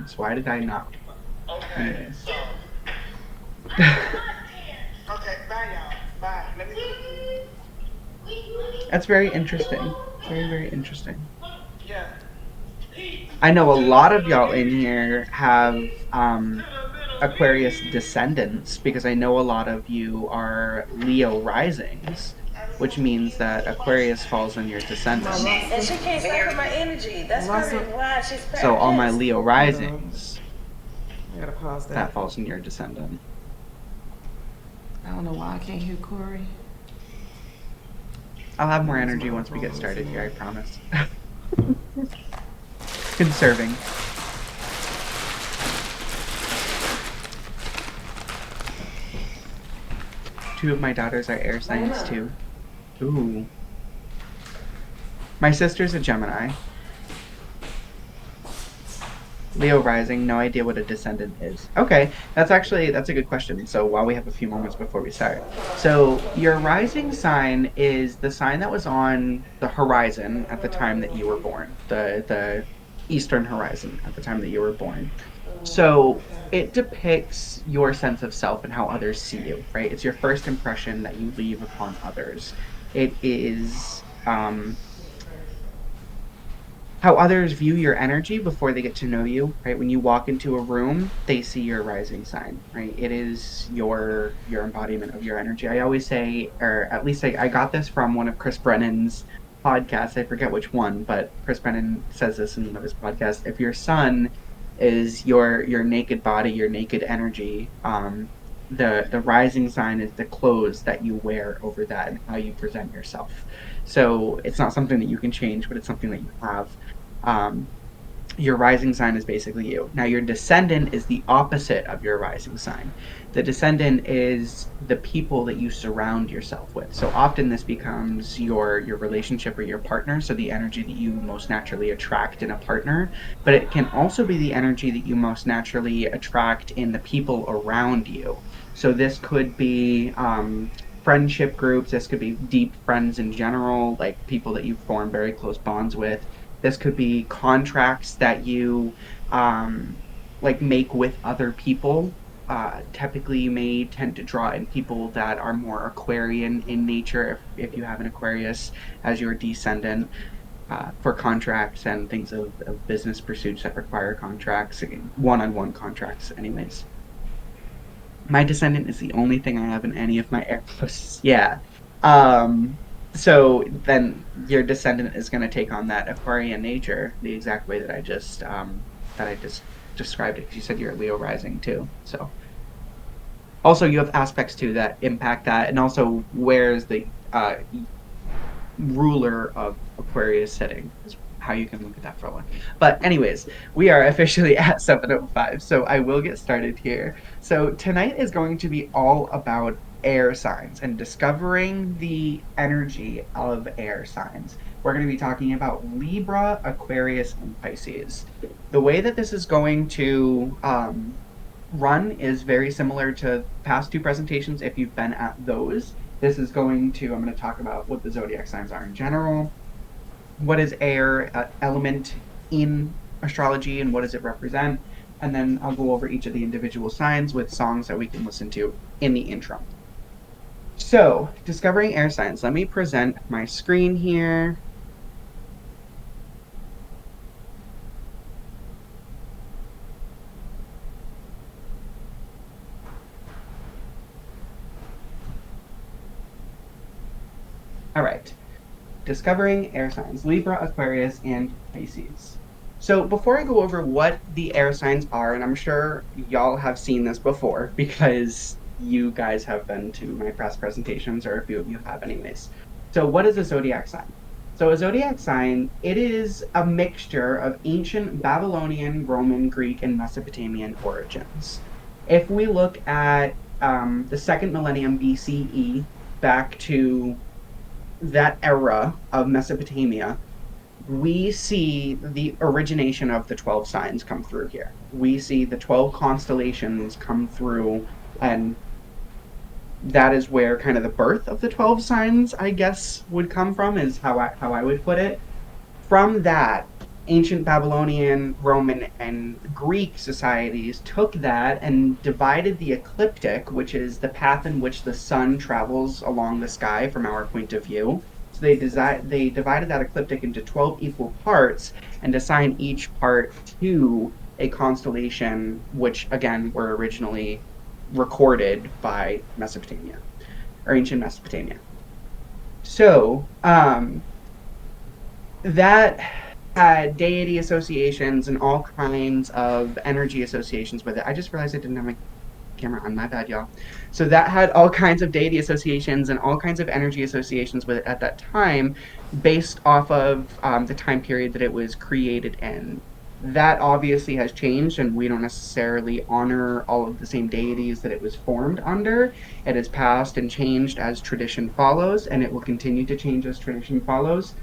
risings. Why did I not? Okay, Anyways. so. Okay, bye, y'all. Bye. Let me. That's very interesting. Very, very interesting. Yeah. I know a lot of y'all in here have Aquarius descendants because I know a lot of you are Leo risings, which means that Aquarius falls in your My descendant. And roster. she can't stop with my energy. That's Roster. probably why she's So all my pissed. Leo Hold on. risings, I gotta pause that that. falls in your descendant. I don't know why I can't hear Corey. I'll have more energy once we get started here, I promise. Conserving. Two of my daughters are air signs too. Ooh. My sister's a Gemini. Leo rising, no idea what a descendant is. Okay, that's a good question. So while we have a few moments before we start. So your rising sign is the sign that was on the horizon at the time that you were born. The eastern horizon at the time that you were born. So it depicts your sense of self and how others see you, right? It's your first impression that you leave upon others. It is how others view your energy before they get to know you, right? When you walk into a room, they see your rising sign, right? It is your embodiment of your energy. I always say, or at least I got this from one of Chris Brennan's podcasts. I forget which one, but Chris Brennan says this in one of his podcasts. If your sun is your naked body, your naked energy, the rising sign is the clothes that you wear over that and how you present yourself. So it's not something that you can change, but it's something that you have. um, your rising sign is basically you. Now, your descendant is the opposite of your rising sign. The descendant is the people that you surround yourself with. So often this becomes your relationship or your partner, so the energy that you most naturally attract in a partner, but it can also be the energy that you most naturally attract in the people around you. So this could be friendship groups, this could be deep friends in general, like people that you form very close bonds with. This could be contracts that you um, like make with other people. Typically, you may tend to draw in people that are more Aquarian in nature if you have an Aquarius as your descendant, for contracts and things of business pursuits that require contracts, one on one contracts, anyways. My descendant is the only thing I have in any of my arrows. Yeah. Um, so then your descendant is going to take on that Aquarian nature the exact way that I just described it. Because you said you're a Leo rising too. So also you have aspects too that impact that, and also where's the ruler of Aquarius sitting is how you can look at that for one. But anyways, we are officially at 7:05, so I will get started here. So tonight is going to be all about air signs and discovering the energy of air signs. We're going to be talking about Libra, Aquarius, and Pisces. The way that this is going to run is very similar to past two presentations if you've been at those. I'm going to talk about what the zodiac signs are in general, what is air element in astrology and what does it represent, and then I'll go over each of the individual signs with songs that we can listen to in the intro. So, discovering air signs. Let me present my screen here. All right. Discovering air signs, Libra, Aquarius, and Pisces. So before I go over what the air signs are, and I'm sure y'all have seen this before because you guys have been to my press presentations, or a few of you have anyways. So what is a zodiac sign? So a zodiac sign, it is a mixture of ancient Babylonian, Roman, Greek, and Mesopotamian origins. If we look at the second millennium BCE back to that era of Mesopotamia, we see the origination of the 12 signs come through here. We see the 12 constellations come through, and that is where kind of the birth of the 12 signs, I guess, would come from, is how I would put it. From that, ancient Babylonian, Roman, and Greek societies took that and divided the ecliptic, which is the path in which the sun travels along the sky from our point of view. So they divided that ecliptic into 12 equal parts and assigned each part to a constellation, which again were originally recorded by Mesopotamia or ancient Mesopotamia. So that had deity associations and all kinds of energy associations with it. I just realized I didn't have my camera on. My bad, y'all. So that had all kinds of deity associations and all kinds of energy associations with it at that time, based off of the time period that it was created in. That obviously has changed, and we don't necessarily honor all of the same deities that it was formed under. It has passed and changed as tradition follows, and it will continue to change as tradition follows.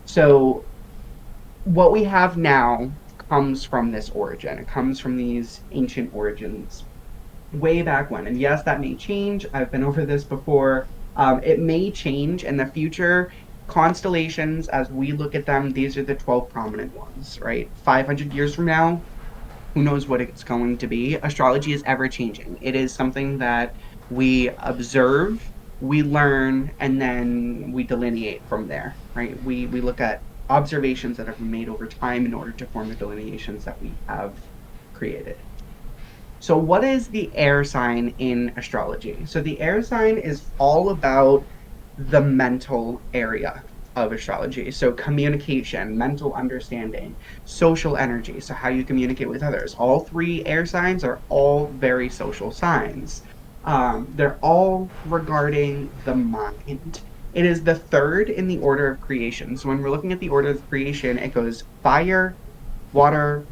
So what we have now comes from this origin. It comes from these ancient origins way back when. And yes, that may change. I've been over this before. It may change in the future. Constellations, as we look at them, these are the 12 prominent ones, right? 500 years from now, who knows what it's going to be. Astrology is ever changing. It is something that we observe, we learn, and then we delineate from there, right? We look at observations that have been made over time in order to form the delineations that we have created. So what is the air sign in astrology? So the air sign is all about the mental area of astrology. So communication, mental understanding, social energy, so how you communicate with others. All three air signs are all very social signs. They're all regarding the mind. It is the third in the order of creation. So when we're looking at the order of creation, it goes fire, water,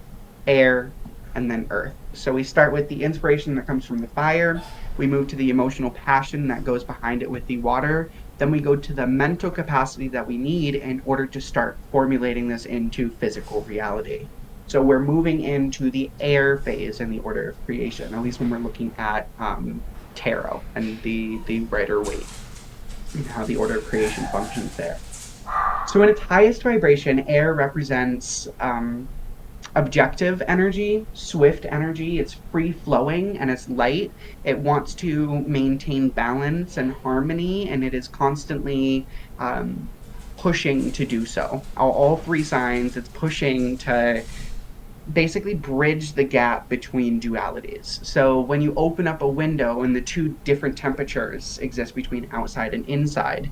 air, and then earth. So we start with the inspiration that comes from the fire. We move to the emotional passion that goes behind it with the water. Then we go to the mental capacity that we need in order to start formulating this into physical reality. So we're moving into the air phase in the order of creation, at least when we're looking at tarot and the Rider-Waite and how the order of creation functions there. So in its highest vibration, air represents objective energy, swift energy. It's free flowing and it's light. It wants to maintain balance and harmony, and it is constantly pushing to do so. All three signs, it's pushing to basically bridge the gap between dualities. So when you open up a window and the two different temperatures exist between outside and inside,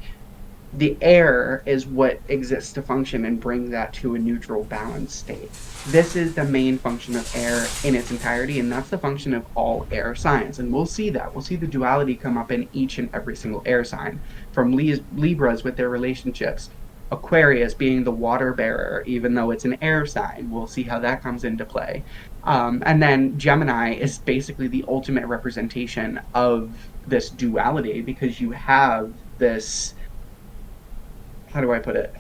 the air is what exists to function and bring that to a neutral, balanced state. This is the main function of air in its entirety, and that's the function of all air signs. And we'll see that. We'll see the duality come up in each and every single air sign, from Libras with their relationships, Aquarius being the water bearer, even though it's an air sign. We'll see how that comes into play. And then Gemini is basically the ultimate representation of this duality, because you have this, how do I put it?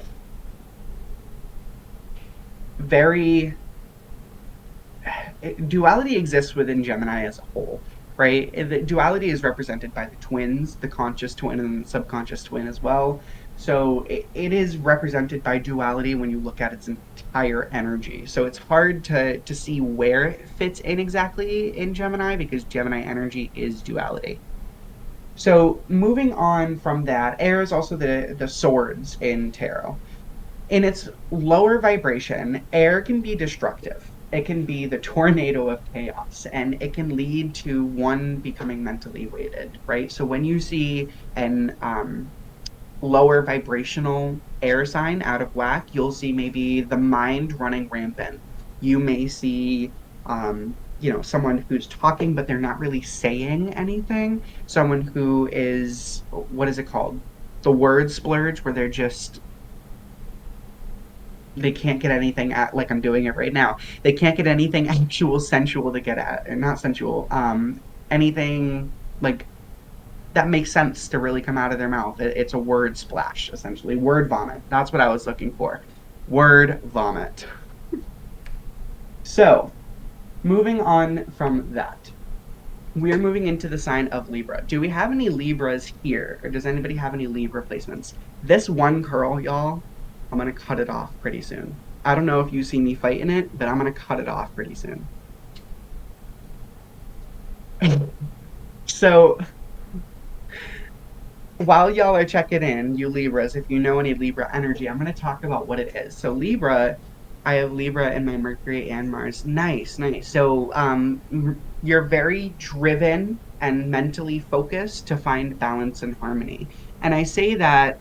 Duality exists within Gemini as a whole, right? The duality is represented by the twins, the conscious twin and the subconscious twin as well. So it is represented by duality when you look at its entire energy. So it's hard to see where it fits in exactly in Gemini, because Gemini energy is duality. So moving on from that, air is also the swords in tarot. In its lower vibration, air can be destructive. It can be the tornado of chaos, and it can lead to one becoming mentally weighted, right? So when you see an lower vibrational air sign out of whack, you'll see maybe the mind running rampant. You may see someone who's talking but they're not really saying anything. Someone who is, what is it called? The word splurge, where they can't get anything at, like I'm doing it right now. They can't get anything actual sensual to get at, and not sensual, anything like that makes sense to really come out of their mouth. It's a word splash, essentially. Word vomit. That's what I was looking for. Word vomit. So, moving on from that, we are moving into the sign of Libra. Do we have any Libras here? Or does anybody have any Libra placements? This one curl, y'all, I'm going to cut it off pretty soon. I don't know if you see me fighting it, but I'm gonna cut it off pretty soon. So while y'all are checking in, you Libras, if you know any Libra energy, I'm going to talk about what it is. So Libra, I have Libra in my Mercury and Mars. Nice, nice. So you're very driven and mentally focused to find balance and harmony. And I say that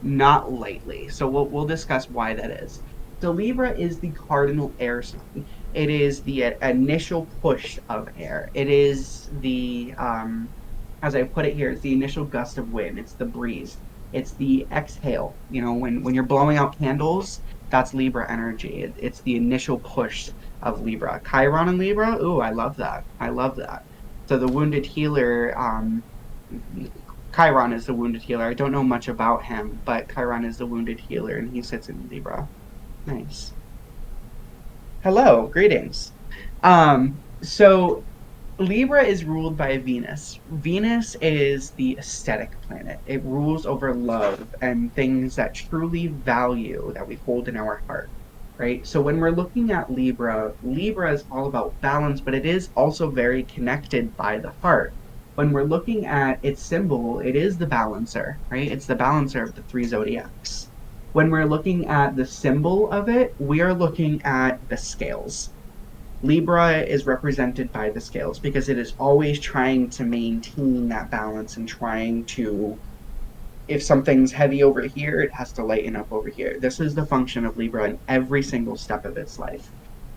not lightly. So we'll discuss why that is. So Libra is the cardinal air sign. It is the initial push of air. It is the as I put it here, it's the initial gust of wind. It's the breeze. It's the exhale. You know, when you're blowing out candles, that's Libra energy. It's the initial push of Libra. Chiron and Libra, ooh, I love that. I love that. So the wounded healer, Chiron is the wounded healer. I don't know much about him, but Chiron is the wounded healer, and he sits in Libra. Nice. Hello, greetings. So Libra is ruled by Venus. Venus is the aesthetic planet. It rules over love and things that truly value that we hold in our heart, right? So when we're looking at Libra, Libra is all about balance, but it is also very connected by the heart. When we're looking at its symbol, it is the balancer, right? It's the balancer of the three zodiacs. When we're looking at the symbol of it, we are looking at the scales. Libra is represented by the scales because it is always trying to maintain that balance and trying to, if something's heavy over here, it has to lighten up over here. This is the function of Libra in every single step of its life.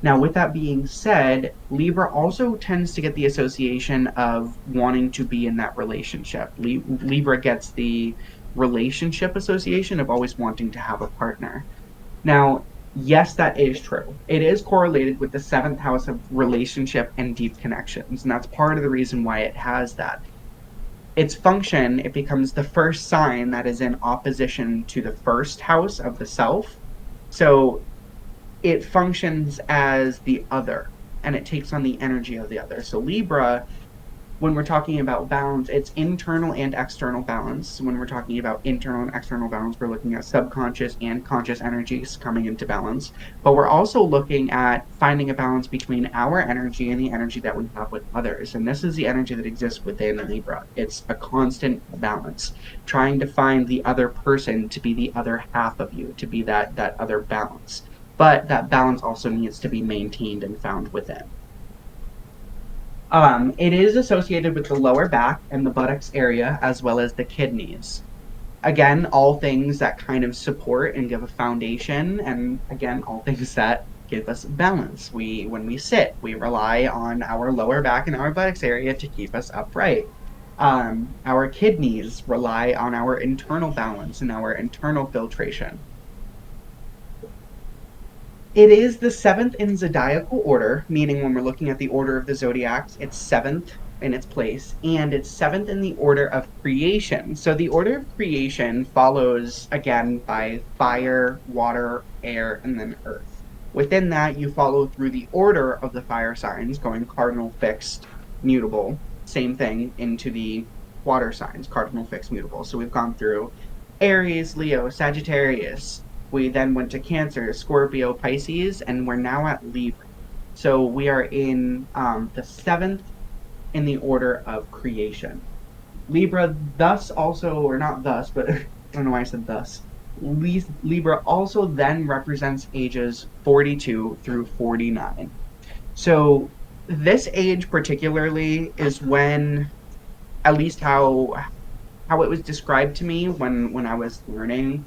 Now, with that being said, Libra also tends to get the association of wanting to be in that relationship. Libra gets the relationship association of always wanting to have a partner. Now, yes, that is true. It is correlated with the seventh house of relationship and deep connections, and that's part of the reason why it has that. Its function, it becomes the first sign that is in opposition to the first house of the self. So it functions as the other, and it takes on the energy of the other. So Libra, when we're talking about balance, it's internal and external balance. When we're talking about internal and external balance, we're looking at subconscious and conscious energies coming into balance. But we're also looking at finding a balance between our energy and the energy that we have with others. And this is the energy that exists within Libra. It's a constant balance, trying to find the other person to be the other half of you, to be that other balance. But that balance also needs to be maintained and found within. It is associated with the lower back and the buttocks area, as well as the kidneys. Again, all things that kind of support and give a foundation, and again, all things that give us balance. When we sit, we rely on our lower back and our buttocks area to keep us upright. Our kidneys rely on our internal balance and our internal filtration. It is the seventh in zodiacal order, meaning when we're looking at the order of the zodiacs, it's seventh in its place, and it's seventh in the order of creation. So the order of creation follows, again, by fire, water, air, and then earth. Within that, you follow through the order of the fire signs, going cardinal, fixed, mutable. Same thing into the water signs, cardinal, fixed, mutable. So we've gone through Aries, Leo, Sagittarius. We then went to Cancer, Scorpio, Pisces, and we're now at Libra. So we are in the seventh in the order of creation. Libra thus also, or not thus, but I don't know why I said thus. Libra also then represents ages 42 through 49. So this age particularly is when, at least how it was described to me when I was learning,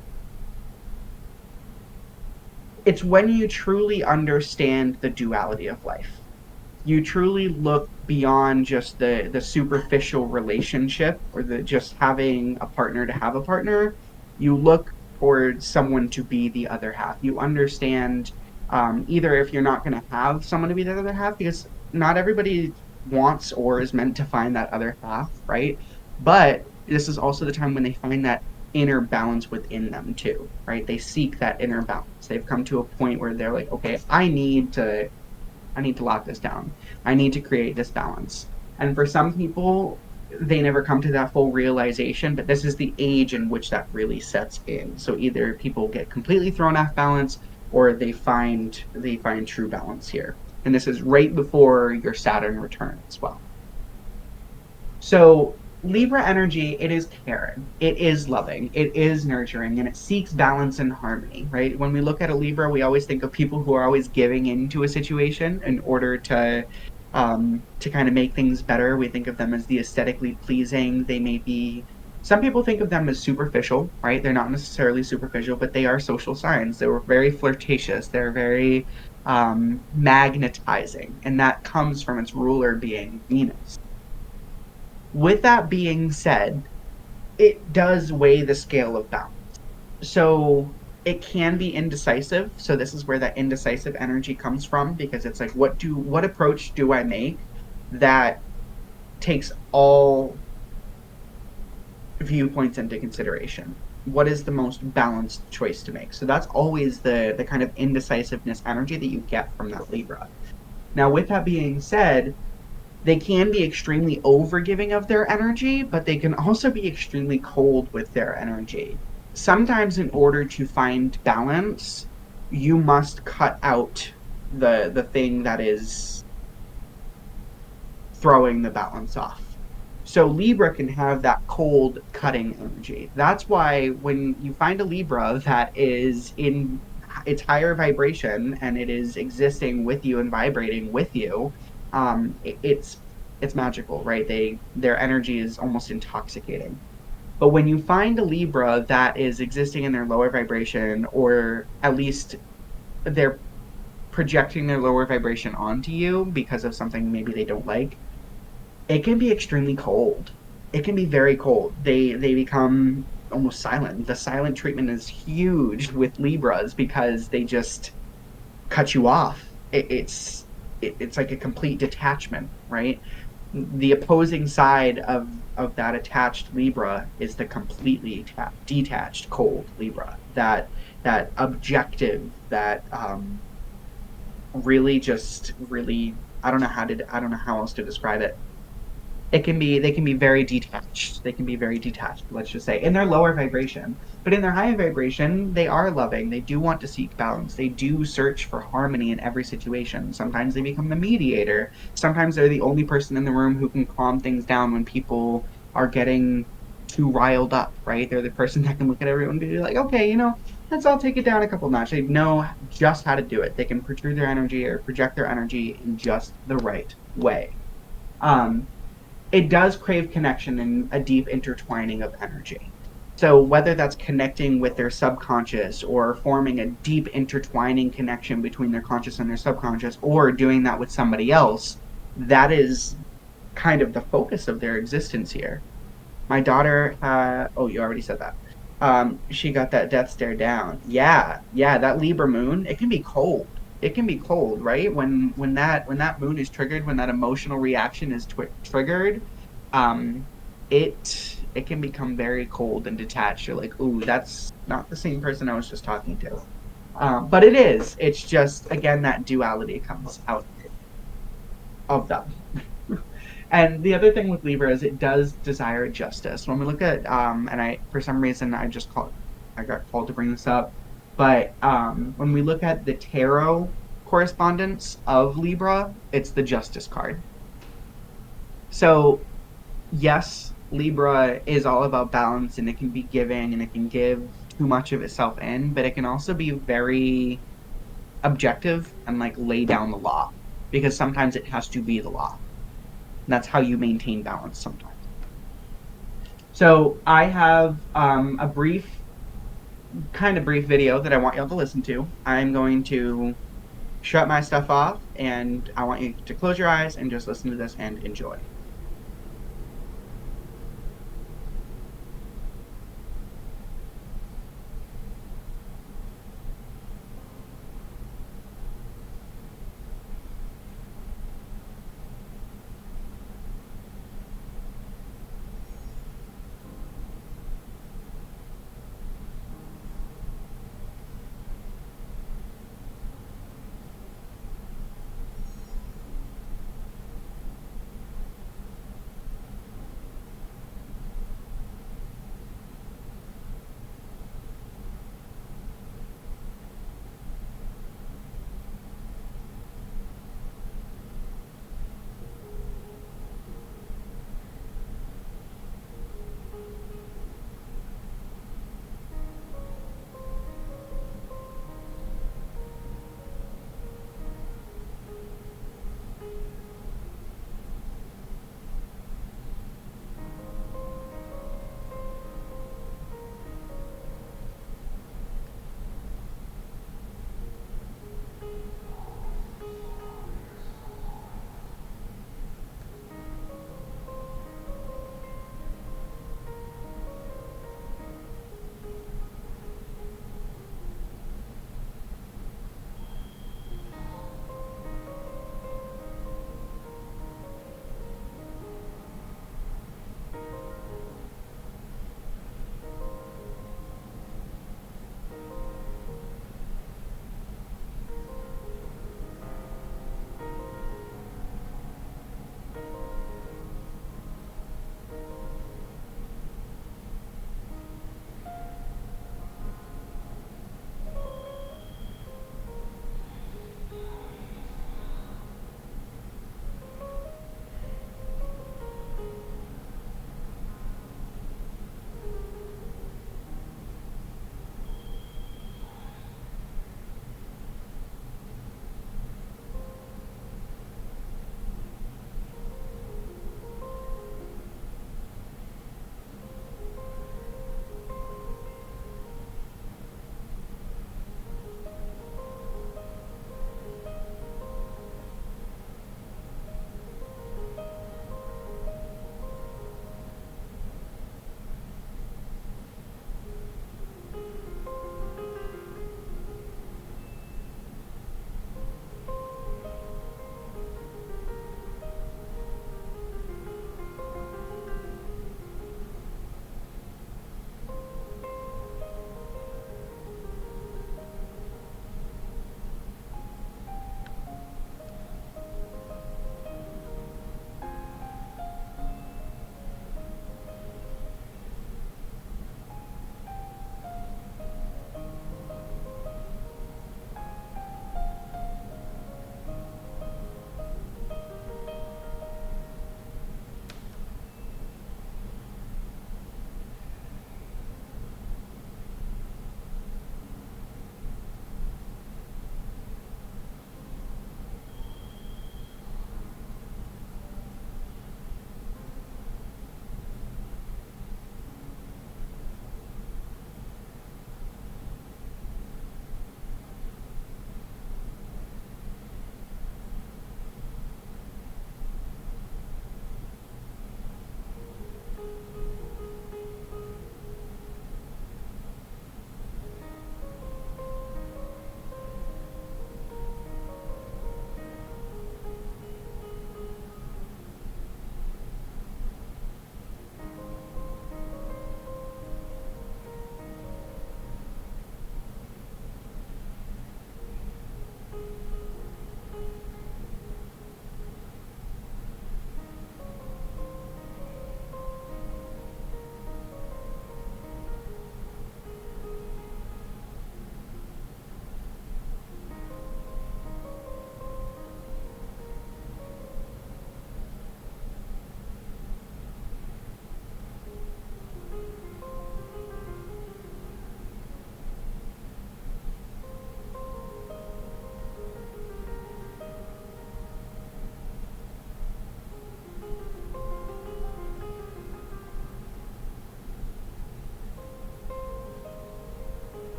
it's when you truly understand the duality of life. You truly look beyond just the superficial relationship or the just having a partner to have a partner. You look for someone to be the other half. You understand either if you're not going to have someone to be the other half, because not everybody wants or is meant to find that other half, right? But this is also the time when they find that inner balance within them too, right? They seek that inner balance. They've come to a point where they're like, okay, I need to lock this down. I need to create this balance. And for some people, they never come to that full realization, but this is the age in which that really sets in. So either people get completely thrown off balance, or they find true balance here. And this is right before your Saturn return as well. So Libra energy, it is caring, it is loving, it is nurturing, and it seeks balance and harmony, right? When we look at a Libra, we always think of people who are always giving into a situation in order to kind of make things better. We think of them as the aesthetically pleasing. They may be, some people think of them as superficial, right? They're not necessarily superficial, but they are social signs. They're very flirtatious. They're very magnetizing, and that comes from its ruler being Venus. With that being said, it does weigh the scale of balance. So it can be indecisive. So this is where that indecisive energy comes from, because it's like, what approach do I make that takes all viewpoints into consideration? What is the most balanced choice to make? So that's always the kind of indecisiveness energy that you get from that Libra. Now, with that being said, they can be extremely overgiving of their energy, but they can also be extremely cold with their energy. Sometimes in order to find balance, you must cut out the thing that is throwing the balance off. So Libra can have that cold cutting energy. That's why when you find a Libra that is in its higher vibration and it is existing with you and vibrating with you, it's magical, right? Their energy is almost intoxicating. But when you find a Libra that is existing in their lower vibration, or at least they're projecting their lower vibration onto you because of something maybe they don't like, it can be extremely cold. It can be very cold. They become almost silent. The silent treatment is huge with Libras because they just cut you off. It's like a complete detachment, right? The opposing side of that attached Libra is the completely detached, cold Libra. That objective, that really I don't know how else to describe it. They can be very detached. They can be very detached, let's just say, in their lower vibration. But in their higher vibration, they are loving. They do want to seek balance. They do search for harmony in every situation. Sometimes they become the mediator. Sometimes they're the only person in the room who can calm things down when people are getting too riled up, right? They're the person that can look at everyone and be like, okay, let's all take it down a couple notches. They know just how to do it. They can protrude their energy or project their energy in just the right way. It does crave connection and a deep intertwining of energy. So whether that's connecting with their subconscious or forming a deep intertwining connection between their conscious and their subconscious, or doing that with somebody else, that is kind of the focus of their existence here. My daughter, you already said that. She got that death stare down. Yeah, that Libra moon, it can be cold. It can be cold, right? When that moon is triggered, when that emotional reaction is triggered, it can become very cold and detached. You're like, ooh, that's not the same person I was just talking to. But it is. It's just, again, that duality comes out of them. And the other thing with Libra is it does desire justice. When we look at, for some reason I got called to bring this up, but when we look at the tarot correspondence of Libra, it's the Justice card. So yes, Libra is all about balance, and it can be giving, and it can give too much of itself in, but it can also be very objective and like lay down the law, because sometimes it has to be the law. And that's how you maintain balance sometimes. So I have a brief video that I want y'all to listen to. I'm going to shut my stuff off, and I want you to close your eyes and just listen to this and enjoy.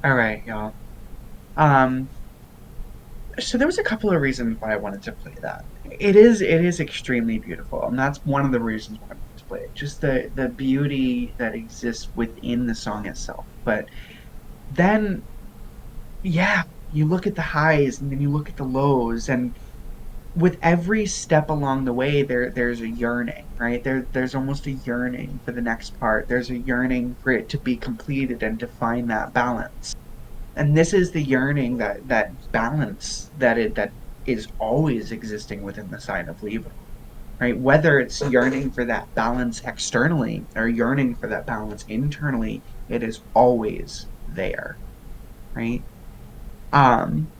All right, y'all. Um, so there was a couple of reasons why I wanted to play that. It is extremely beautiful, and that's one of the reasons why I wanted to play it. Just the beauty that exists within the song itself. But then, yeah, you look at the highs and then you look at the lows, and with every step along the way, there's a yearning, right? There's almost a yearning for the next part. There's a yearning for it to be completed and to find that balance. And this is the yearning, that balance that is always existing within the sign of Libra, right? Whether it's yearning for that balance externally or yearning for that balance internally, it is always there, right? Um,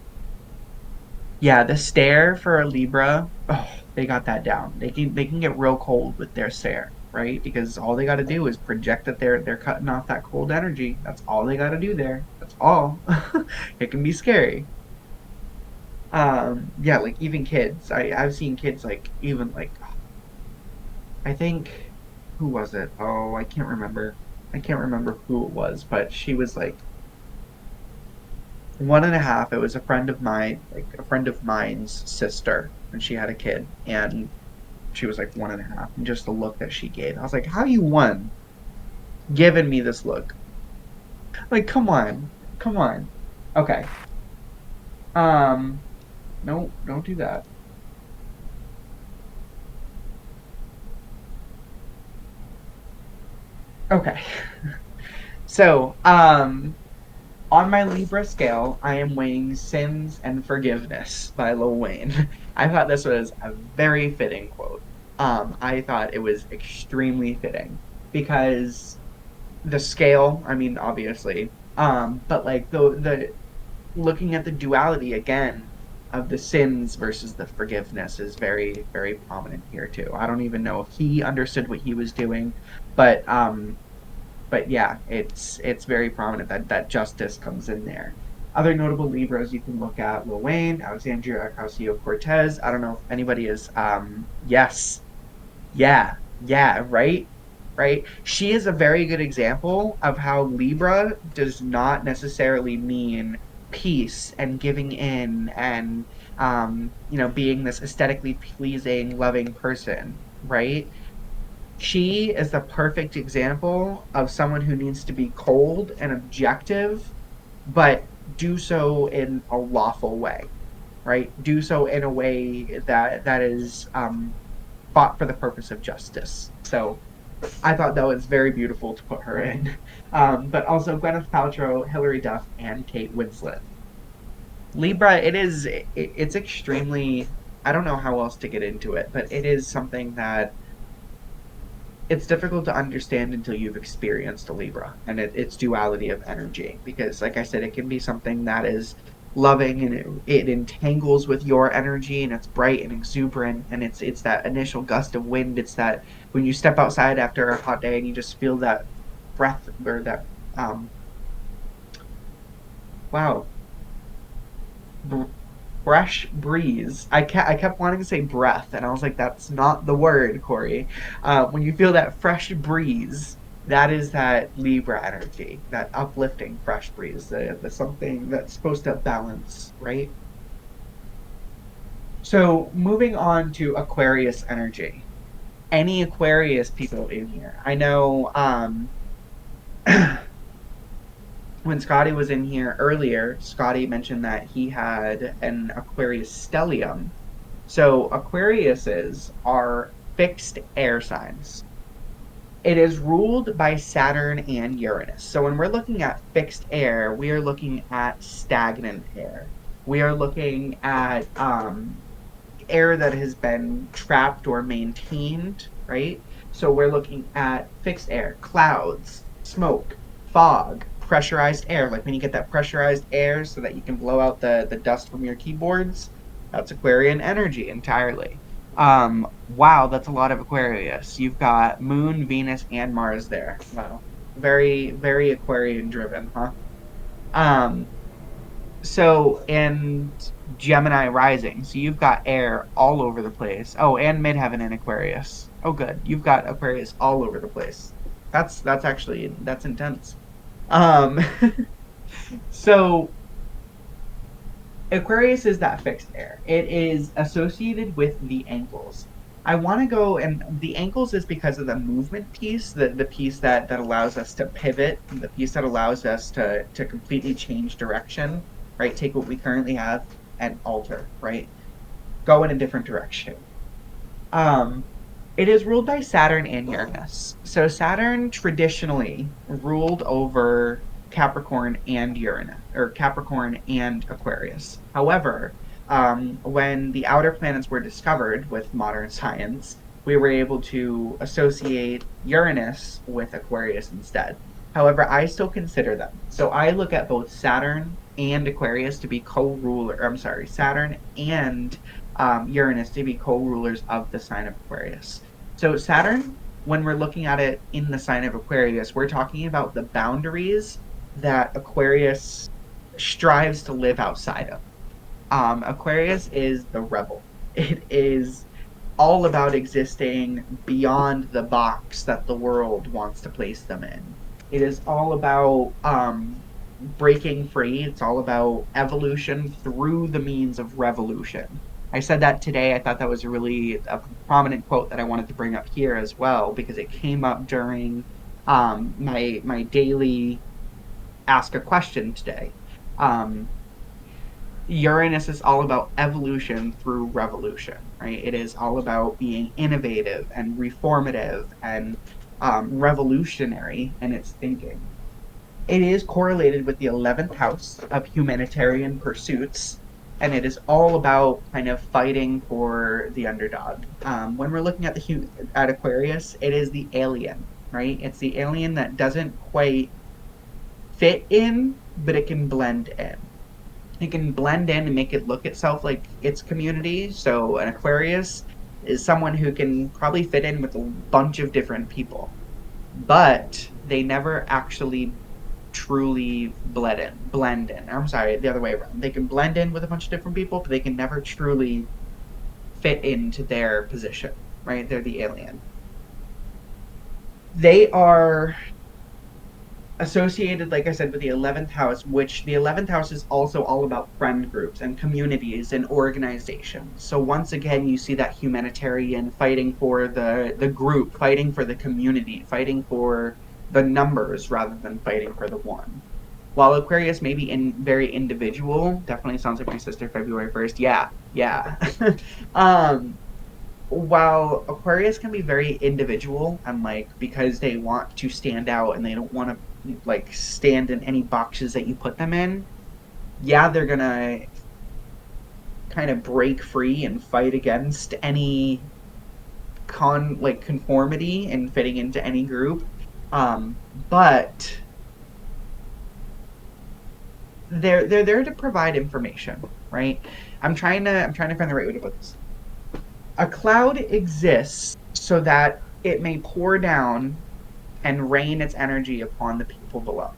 yeah, the stare for a Libra, oh, they got that down. They can get real cold with their stare, right? Because all they got to do is project that they're cutting off that cold energy. That's all they got to do there. That's all. It can be scary. Yeah, like even kids. I've seen kids like even like I think who was it? Oh, I can't remember. I can't remember who it was, but she was like 1.5. It was a friend of mine, like a friend of mine's sister, and she had a kid, and she was like 1.5. And just the look that she gave, I was like, "How you one giving me this look? Like, come on, come on." Okay. Um, no, don't do that. Okay. So, on my Libra scale, I am weighing Sins and Forgiveness by Lil Wayne. I thought this was a very fitting quote. I thought it was extremely fitting because the scale, I mean, obviously, but like the looking at the duality again of the sins versus the forgiveness is very, very prominent here too. I don't even know if he understood what he was doing, but yeah, it's very prominent that justice comes in there. Other notable Libras you can look at: Lil Wayne, Alexandria Ocasio Cortez. I don't know if anybody is. Yes, yeah, yeah, right, right. She is a very good example of how Libra does not necessarily mean peace and giving in and being this aesthetically pleasing, loving person, right? She is the perfect example of someone who needs to be cold and objective, but do so in a lawful way, right? Do so in a way that is fought for the purpose of justice. So I thought that was very beautiful to put her in. But also Gwyneth Paltrow, Hilary Duff, and Kate Winslet. Libra, it's extremely. I don't know how else to get into it, but it is something that it's difficult to understand until you've experienced a Libra and its duality of energy. Because, like I said, it can be something that is loving and it entangles with your energy and it's bright and exuberant and it's that initial gust of wind. It's that when you step outside after a hot day and you just feel that breath or that um wow br- fresh breeze. I kept wanting to say breath, and I was like, that's not the word, Corey. When you feel that fresh breeze, that is that Libra energy, that uplifting fresh breeze, the something that's supposed to balance, right? So moving on to Aquarius energy. Any Aquarius people in here? I know when Scotty was in here earlier, Scotty mentioned that he had an Aquarius stellium. So Aquariuses are fixed air signs. It is ruled by Saturn and Uranus. So when we're looking at fixed air, we are looking at stagnant air. We are looking at air that has been trapped or maintained, right? So we're looking at fixed air, clouds, smoke, fog, pressurized air. Like when you get that pressurized air so that you can blow out the dust from your keyboards, that's Aquarian energy entirely. Wow, that's a lot of Aquarius. You've got Moon, Venus, and Mars there. Wow. Very, very Aquarian driven, huh? Um, and Gemini rising. So you've got air all over the place. Oh, and midheaven in Aquarius. Oh, good. You've got Aquarius all over the place. That's intense. Um, So Aquarius is that fixed air. It is associated with the ankles. I want to go, and the ankles is because of the movement piece, the piece that allows us to pivot, the piece that allows us to completely change direction, right? Take what we currently have and alter, right? Go in a different direction. Um, it is ruled by Saturn and Uranus. So Saturn traditionally ruled over Capricorn and Uranus, or Capricorn and Aquarius. However, when the outer planets were discovered with modern science, we were able to associate Uranus with Aquarius instead. However, I still consider them. So I look at both Saturn and Aquarius to be co-ruler. I'm sorry, Saturn and Uranus to be co-rulers of the sign of Aquarius. So Saturn, when we're looking at it in the sign of Aquarius, we're talking about the boundaries that Aquarius strives to live outside of. Aquarius is the rebel. It is all about existing beyond the box that the world wants to place them in. It is all about breaking free. It's all about evolution through the means of revolution. I said that today. I thought that was a prominent quote that I wanted to bring up here as well because it came up during my daily ask a question today. Um, Uranus is all about evolution through revolution, right? It is all about being innovative and reformative and revolutionary in its thinking. It is correlated with the 11th house of humanitarian pursuits, and it is all about kind of fighting for the underdog. When we're looking at at Aquarius, it is the alien, right? It's the alien that doesn't quite fit in, but it can blend in. It can blend in and make it look itself like its community. So an Aquarius is someone who can probably fit in with a bunch of different people, but they never actually truly blend in. I'm sorry, the other way around. They can blend in with a bunch of different people, but they can never truly fit into their position, right? They're the alien. They are associated, like I said, with the 11th house, which the 11th house is also all about friend groups and communities and organizations. So once again, you see that humanitarian fighting for the group, fighting for the community, fighting for the numbers rather than fighting for the one. While Aquarius may be very individual, definitely sounds like my sister February 1st. Yeah. While Aquarius can be very individual and because they want to stand out and they don't want to stand in any boxes that you put them in, yeah, they're gonna kind of break free and fight against any conformity and fitting into any group. But they're there to provide information, right? I'm trying to find the right way to put this. A cloud exists so that it may pour down and rain its energy upon the people below.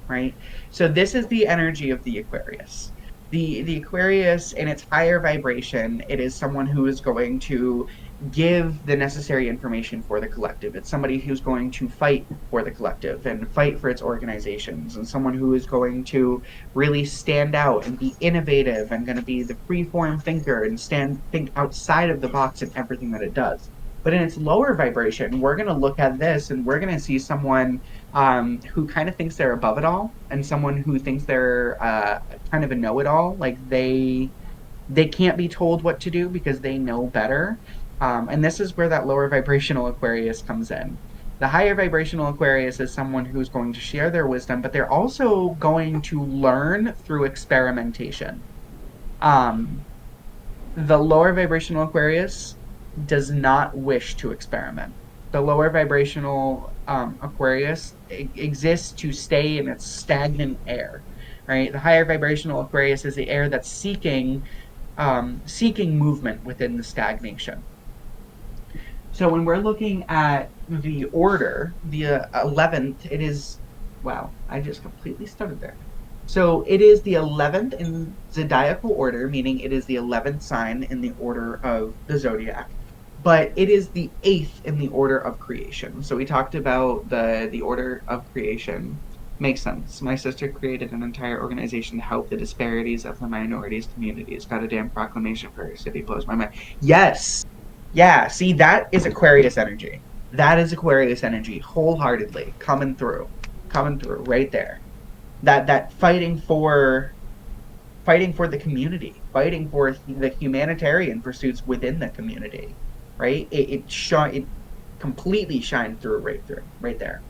Right? So this is the energy of the Aquarius. The Aquarius, in its higher vibration, it is someone who is going to give the necessary information for the collective. It's somebody who's going to fight for the collective and fight for its organizations, and someone who is going to really stand out and be innovative and going to be the freeform thinker and think outside of the box in everything that it does. But in its lower vibration, we're going to look at this and we're going to see someone who kind of thinks they're above it all, and someone who thinks they're kind of a know-it-all. Like they can't be told what to do because they know better. And this is where that lower vibrational Aquarius comes in. The higher vibrational Aquarius is someone who's going to share their wisdom, but they're also going to learn through experimentation. The lower vibrational Aquarius does not wish to experiment. The lower vibrational Aquarius exists to stay in its stagnant air, right? The higher vibrational Aquarius is the air that's seeking movement within the stagnation. So when we're looking at the order, the 11th, it is, wow, I just completely stuttered there. So it is the 11th in zodiacal order, meaning it is the 11th sign in the order of the zodiac, but it is the 8th in the order of creation. So we talked about the order of creation. Makes sense. My sister created an entire organization to help the disparities of the minorities communities. Got a damn proclamation for her city. Blows my mind. Yes. Yeah. See, that is Aquarius energy. That is Aquarius energy, wholeheartedly coming through right there. That fighting for the community, fighting for the humanitarian pursuits within the community, right? It completely shined through right there.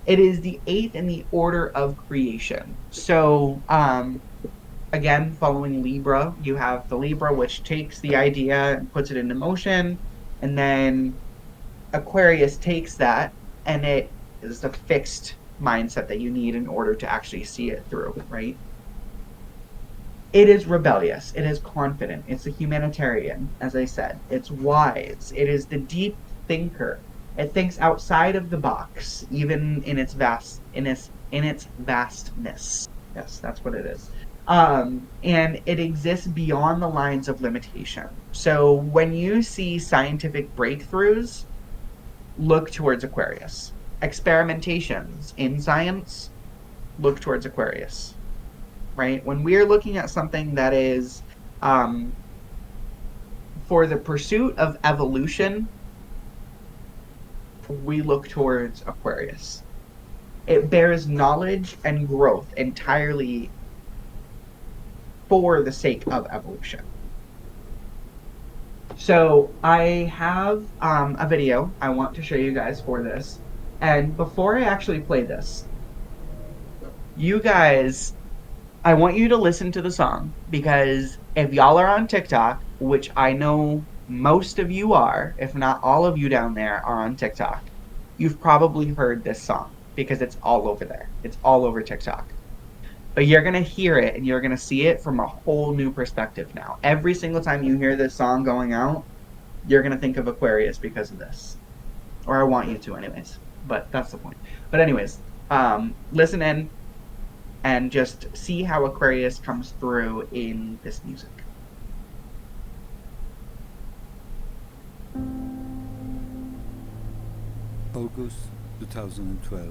It is the eighth in the order of creation. So, again, following Libra, you have the Libra, which takes the idea and puts it into motion, and then Aquarius takes that, and it is the fixed mindset that you need in order to actually see it through, right? It is rebellious. It is confident. It's a humanitarian, as I said. It's wise. It is the deep thinker. It thinks outside of the box, even in its vastness. Yes, that's what it is. And it exists beyond the lines of limitation. So when you see scientific breakthroughs, look towards Aquarius. Experimentations in science, look towards Aquarius. Right? When we're looking at something that is for the pursuit of evolution, we look towards Aquarius. It bears knowledge and growth entirely for the sake of evolution. So I have a video I want to show you guys for this. And before I actually play this, you guys, I want you to listen to the song, because if y'all are on TikTok, which I know most of you are, if not all of you down there are on TikTok, you've probably heard this song because it's all over there. It's all over TikTok. But you're going to hear it and you're going to see it from a whole new perspective now. Every single time you hear this song going out, you're going to think of Aquarius because of this. Or I want you to anyways. But that's the point. But anyways, listen in and just see how Aquarius comes through in this music. August 2012.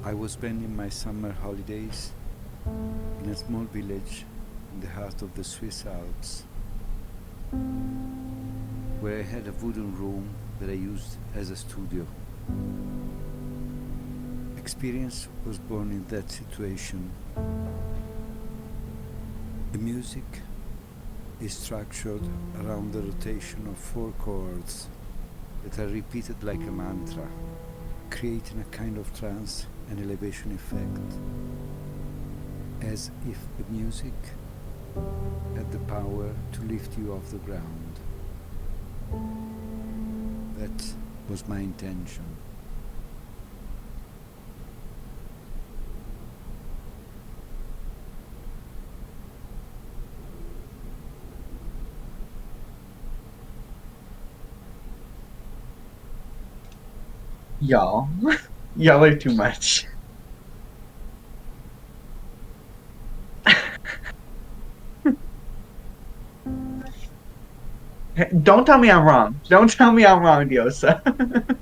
I was spending my summer holidays in a small village in the heart of the Swiss Alps, where I had a wooden room that I used as a studio. Experience was born in that situation. The music is structured around the rotation of 4 chords that are repeated like a mantra, creating a kind of trance and elevation effect, as if the music had the power to lift you off the ground. That was my intention. Y'all. Y'all are too much. Don't tell me I'm wrong. Don't tell me I'm wrong, Diosa.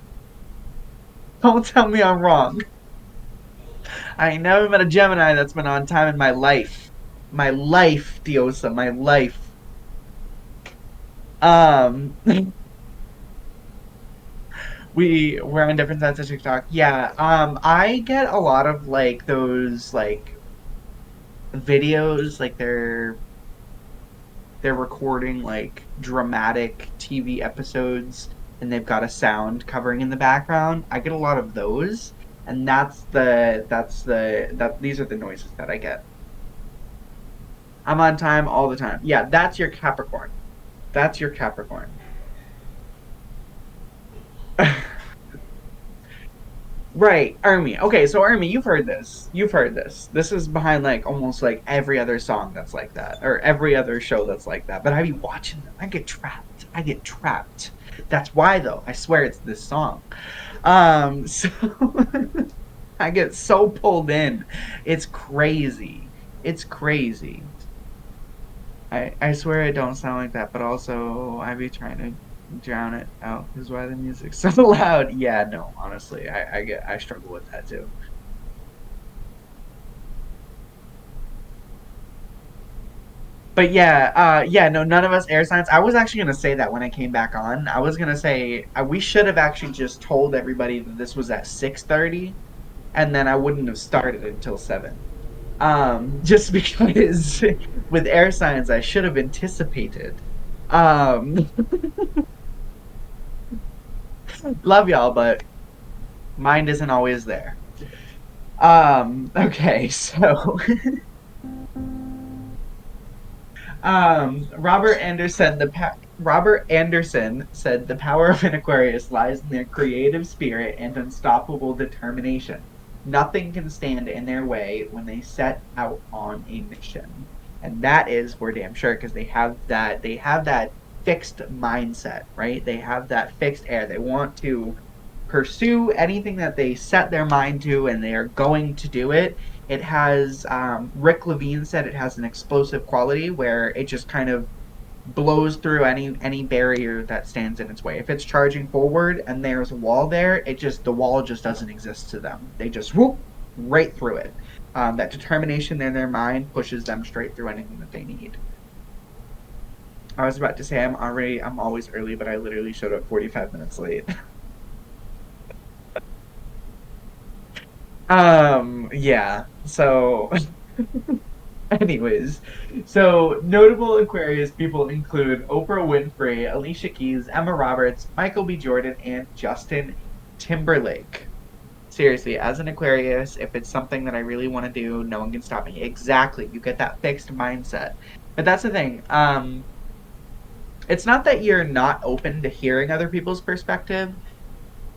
Don't tell me I'm wrong. I ain't never met a Gemini that's been on time in my life. My life, Diosa, my life. We're on different sides of TikTok. Yeah, I get a lot of like those like videos, like they're recording like dramatic TV episodes and they've got a sound covering in the background. I get a lot of those, and these are the noises that I get. I'm on time all the time. Yeah, that's your Capricorn. That's your Capricorn. Right, Army. Okay, so Army, you've heard this. You've heard this. This is behind like almost like every other song that's like that, or every other show that's like that. But I be watching them. I get trapped. I get trapped. That's why though. I swear it's this song. So I get so pulled in. It's crazy. It's crazy. I swear it don't sound like that, but also I be trying to Drown it out is why the music's so loud. Yeah, no, honestly, I struggle with that too. But yeah, yeah, no, none of us air signs. I was actually gonna say that when I came back on. I was gonna say we should have actually just told everybody that this was at 6:30, and then I wouldn't have started until 7. Just because with air signs I should have anticipated. Um, love y'all, but mind isn't always there. Okay, so Robert Anderson said the power of an Aquarius lies in their creative spirit and unstoppable determination. Nothing can stand in their way when they set out on a mission. And that is for damn sure because they have that fixed mindset, right? They have that fixed air. They want to pursue anything that they set their mind to and they are going to do it. It has Rick Levine said it has an explosive quality where it just kind of blows through any barrier that stands in its way. If it's charging forward and there's a wall there, the wall just doesn't exist to them. They just whoop right through it. That determination in their mind pushes them straight through anything that they need. I was about to say I'm always early, but I literally showed up 45 minutes late. Yeah. So anyways, so notable Aquarius people include Oprah Winfrey, Alicia Keys, Emma Roberts, Michael B. Jordan, and Justin Timberlake. Seriously, as an Aquarius, if it's something that I really want to do, no one can stop me. Exactly. You get that fixed mindset. But that's the thing. It's not that you're not open to hearing other people's perspective.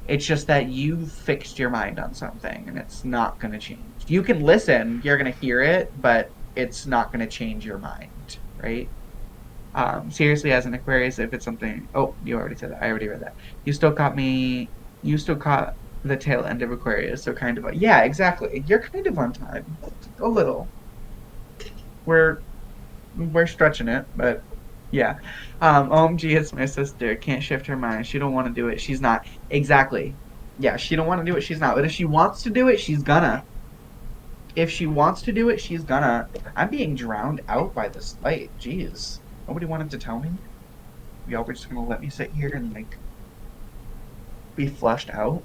It's just that you've fixed your mind on something and it's not going to change. You can listen, you're going to hear it, but it's not going to change your mind, right? Seriously, as an Aquarius, if it's something. Oh, you already said that. I already read that. You still caught the tail end of Aquarius, so kind of. Yeah, exactly. You're kind of on time. A little. We're stretching it, but yeah. OMG, it's my sister. Can't shift her mind. She don't want to do it. She's not. Exactly. Yeah, she don't want to do it. She's not. But if she wants to do it, she's gonna. If she wants to do it, she's gonna. I'm being drowned out by this light. Jeez. Nobody wanted to tell me. Y'all were just gonna let me sit here and like be flushed out.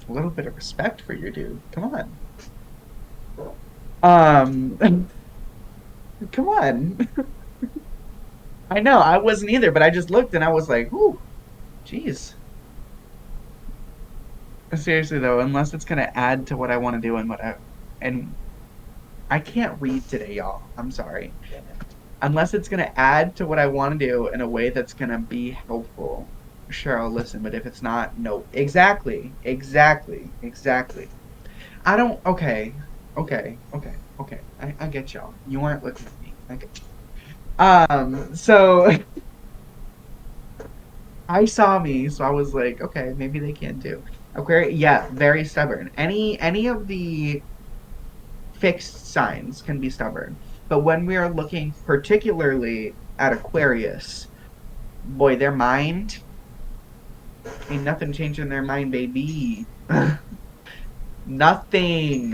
A little bit of respect for your dude. Come on. Come on. I know, I wasn't either, but I just looked and I was like, ooh, jeez. Seriously though, unless it's gonna add to what I want to do and I can't read today, y'all. I'm sorry. Unless it's gonna add to what I want to do in a way that's gonna be helpful, sure I'll listen. But if it's not, no. Exactly. I don't. Okay. I get y'all. You aren't looking at me. I get you. So I saw me, so I was like, okay, maybe they can do. Aquarius, yeah, very stubborn. Any of the fixed signs can be stubborn, but when we are looking particularly at Aquarius, boy, their mind ain't nothing changing their mind, baby. Nothing.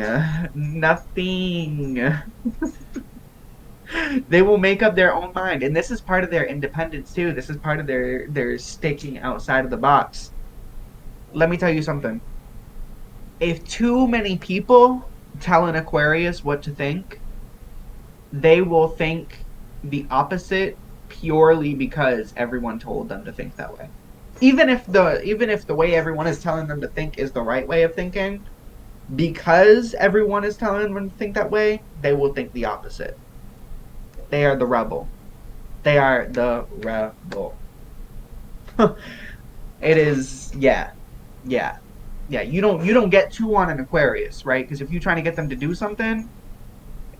They will make up their own mind, and this is part of their independence too. This is part of their sticking outside of the box. Let me tell you something. If too many people tell an Aquarius what to think, they will think the opposite purely because everyone told them to think that way. Even if the way everyone is telling them to think is the right way of thinking, because everyone is telling them to think that way, they will think the opposite. They are the rebel. They are the rebel. It is, yeah. You don't get two on an Aquarius, right? Because if you're trying to get them to do something,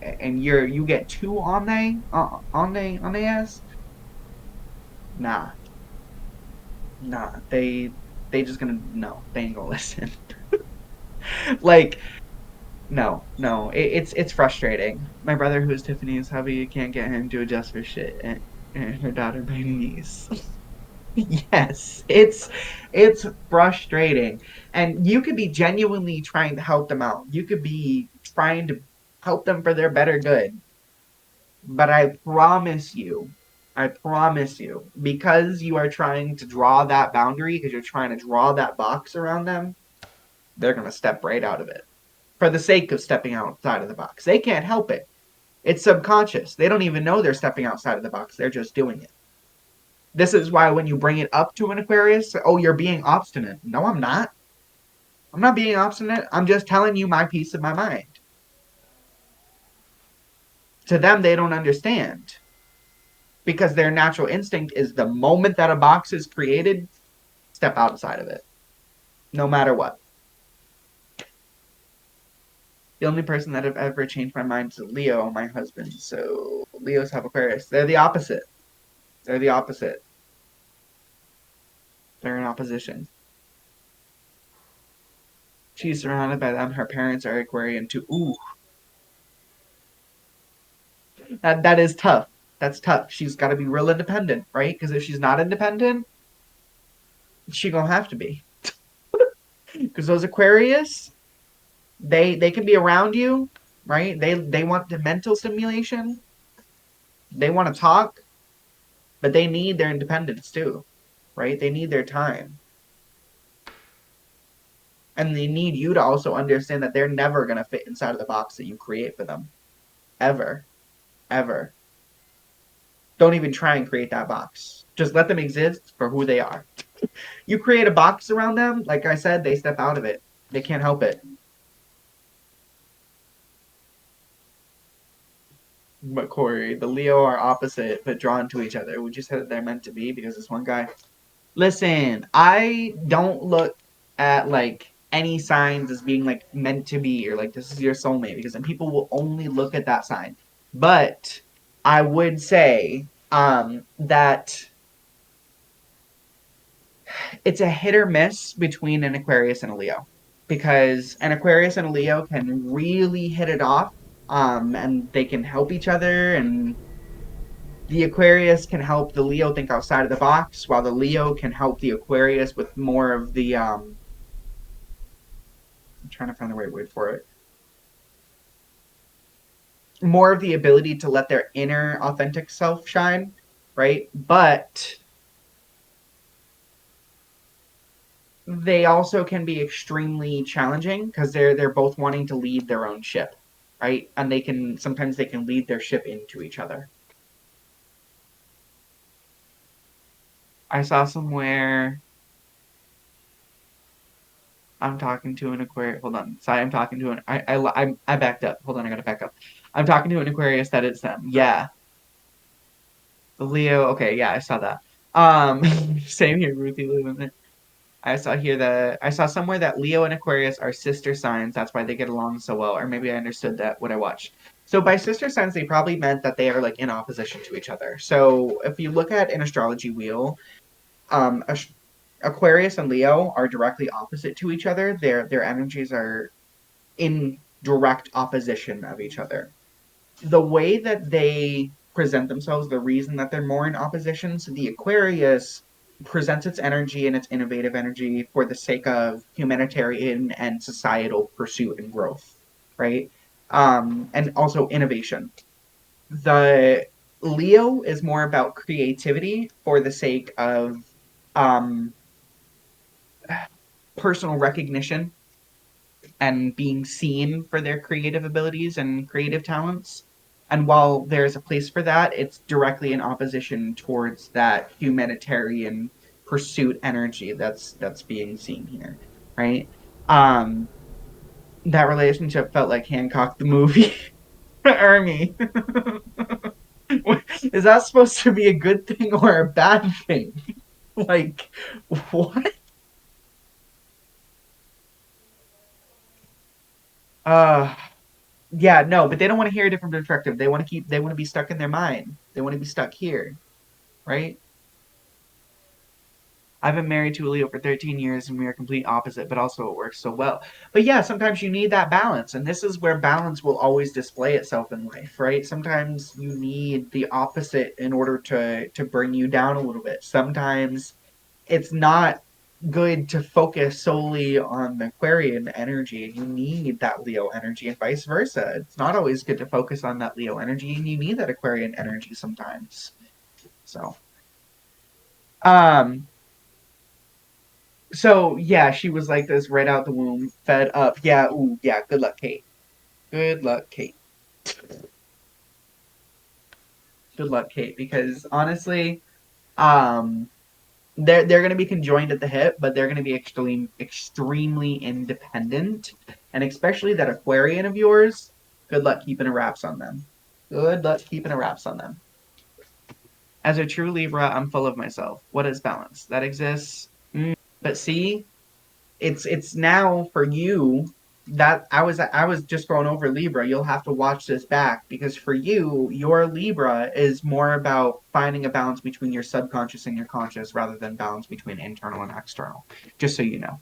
and you get two on they ass, nah. They just gonna no. They ain't gonna listen. Like, no. It's frustrating. My brother, who's Tiffany's hubby, can't get him to adjust for shit, and her daughter, my niece. Yes, it's frustrating. And you could be genuinely trying to help them out. You could be trying to help them for their better good. But I promise you, because you are trying to draw that boundary, because you're trying to draw that box around them, they're going to step right out of it for the sake of stepping outside of the box. They can't help it. It's subconscious. They don't even know they're stepping outside of the box. They're just doing it. This is why when you bring it up to an Aquarius, oh, you're being obstinate. No, I'm not. I'm not being obstinate. I'm just telling you my piece of my mind. To them, they don't understand because their natural instinct is the moment that a box is created, step outside of it, no matter what. The only person that have ever changed my mind is Leo, my husband. So Leos have Aquarius. They're the opposite. They're the opposite. They're in opposition. She's surrounded by them. Her parents are Aquarian too. Ooh, that is tough. That's tough. She's got to be real independent, right? Because if she's not independent, she gonna have to be. Because those Aquarius, they can be around you, right? They want the mental stimulation. They want to talk, but they need their independence too, right? They need their time. And they need you to also understand that they're never going to fit inside of the box that you create for them. Ever. Ever. Don't even try and create that box. Just let them exist for who they are. You create a box around them, like I said, they step out of it. They can't help it. But Corey, the Leo are opposite but drawn to each other. Would you say that they're meant to be because this one guy? Listen, I don't look at like any signs as being like meant to be or like this is your soulmate because then people will only look at that sign. But I would say that it's a hit or miss between an Aquarius and a Leo because an Aquarius and a Leo can really hit it off and they can help each other and the Aquarius can help the Leo think outside of the box, while the Leo can help the Aquarius with more of the I'm trying to find the right word for it. More of the ability to let their inner authentic self shine, right? But they also can be extremely challenging because they're both wanting to lead their own ship, right? And they can sometimes they can lead their ship into each other. I saw somewhere I'm talking to an Aquarius. Hold on. Sorry, I'm talking to an. I backed up. Hold on, I gotta back up. I'm talking to an Aquarius that it's them. Yeah, the Leo. Okay, yeah, I saw that. Same here, Ruthie living. I saw here that I saw somewhere that Leo and Aquarius are sister signs. That's why they get along so well. Or maybe I understood that what I watched. So by sister signs, they probably meant that they are like in opposition to each other. So if you look at an astrology wheel, um, Aquarius and Leo are directly opposite to each other. Their energies are in direct opposition of each other. The way that they present themselves, the reason that they're more in opposition, so the Aquarius presents its energy and its innovative energy for the sake of humanitarian and societal pursuit and growth, right? And also innovation. The Leo is more about creativity for the sake of um, personal recognition and being seen for their creative abilities and creative talents. And while there's a place for that, it's directly in opposition towards that humanitarian pursuit energy that's being seen here, right? Um, that relationship felt like Hancock the movie. Army. Is that supposed to be a good thing or a bad thing? Like, what? Uh, Yeah, no, but they don't want to hear a different perspective. They want to be stuck in their mind. They want to be stuck here, right? I've been married to a Leo for 13 years and we are complete opposite, but also it works so well. But yeah, sometimes you need that balance, and this is where balance will always display itself in life, right? Sometimes you need the opposite in order to bring you down a little bit. Sometimes it's not good to focus solely on the Aquarian energy. You need that Leo energy and vice versa. It's not always good to focus on that Leo energy, and you need that Aquarian energy sometimes. So, um, so yeah, she was like this right out the womb, fed up. Yeah, ooh, yeah. Good luck, Kate. Good luck, Kate. Good luck, Kate. Because honestly, um, they're going to be conjoined at the hip, but they're going to be extremely independent, and especially that Aquarian of yours. Good luck keeping a wraps on them. Good luck keeping a wraps on them. As a true Libra, I'm full of myself. What is balance? That exists. But see, it's now for you that I was just going over Libra. You'll have to watch this back because for you, your Libra is more about finding a balance between your subconscious and your conscious rather than balance between internal and external. Just so you know.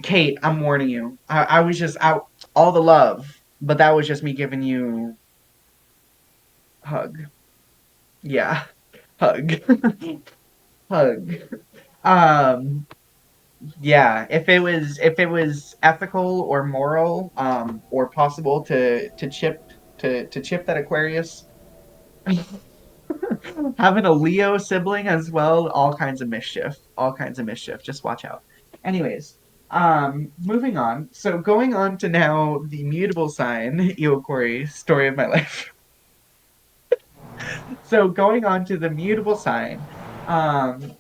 Kate, I'm warning you. I was just out all the love, but that was just me giving you hug. Yeah, hug, hug. Um, Yeah, if it was ethical or moral, or possible to chip that Aquarius, having a Leo sibling as well, all kinds of mischief, all kinds of mischief. Just watch out. Anyways, moving on. So going on to now the mutable sign, Iokori, story of my life. So going on to the mutable sign,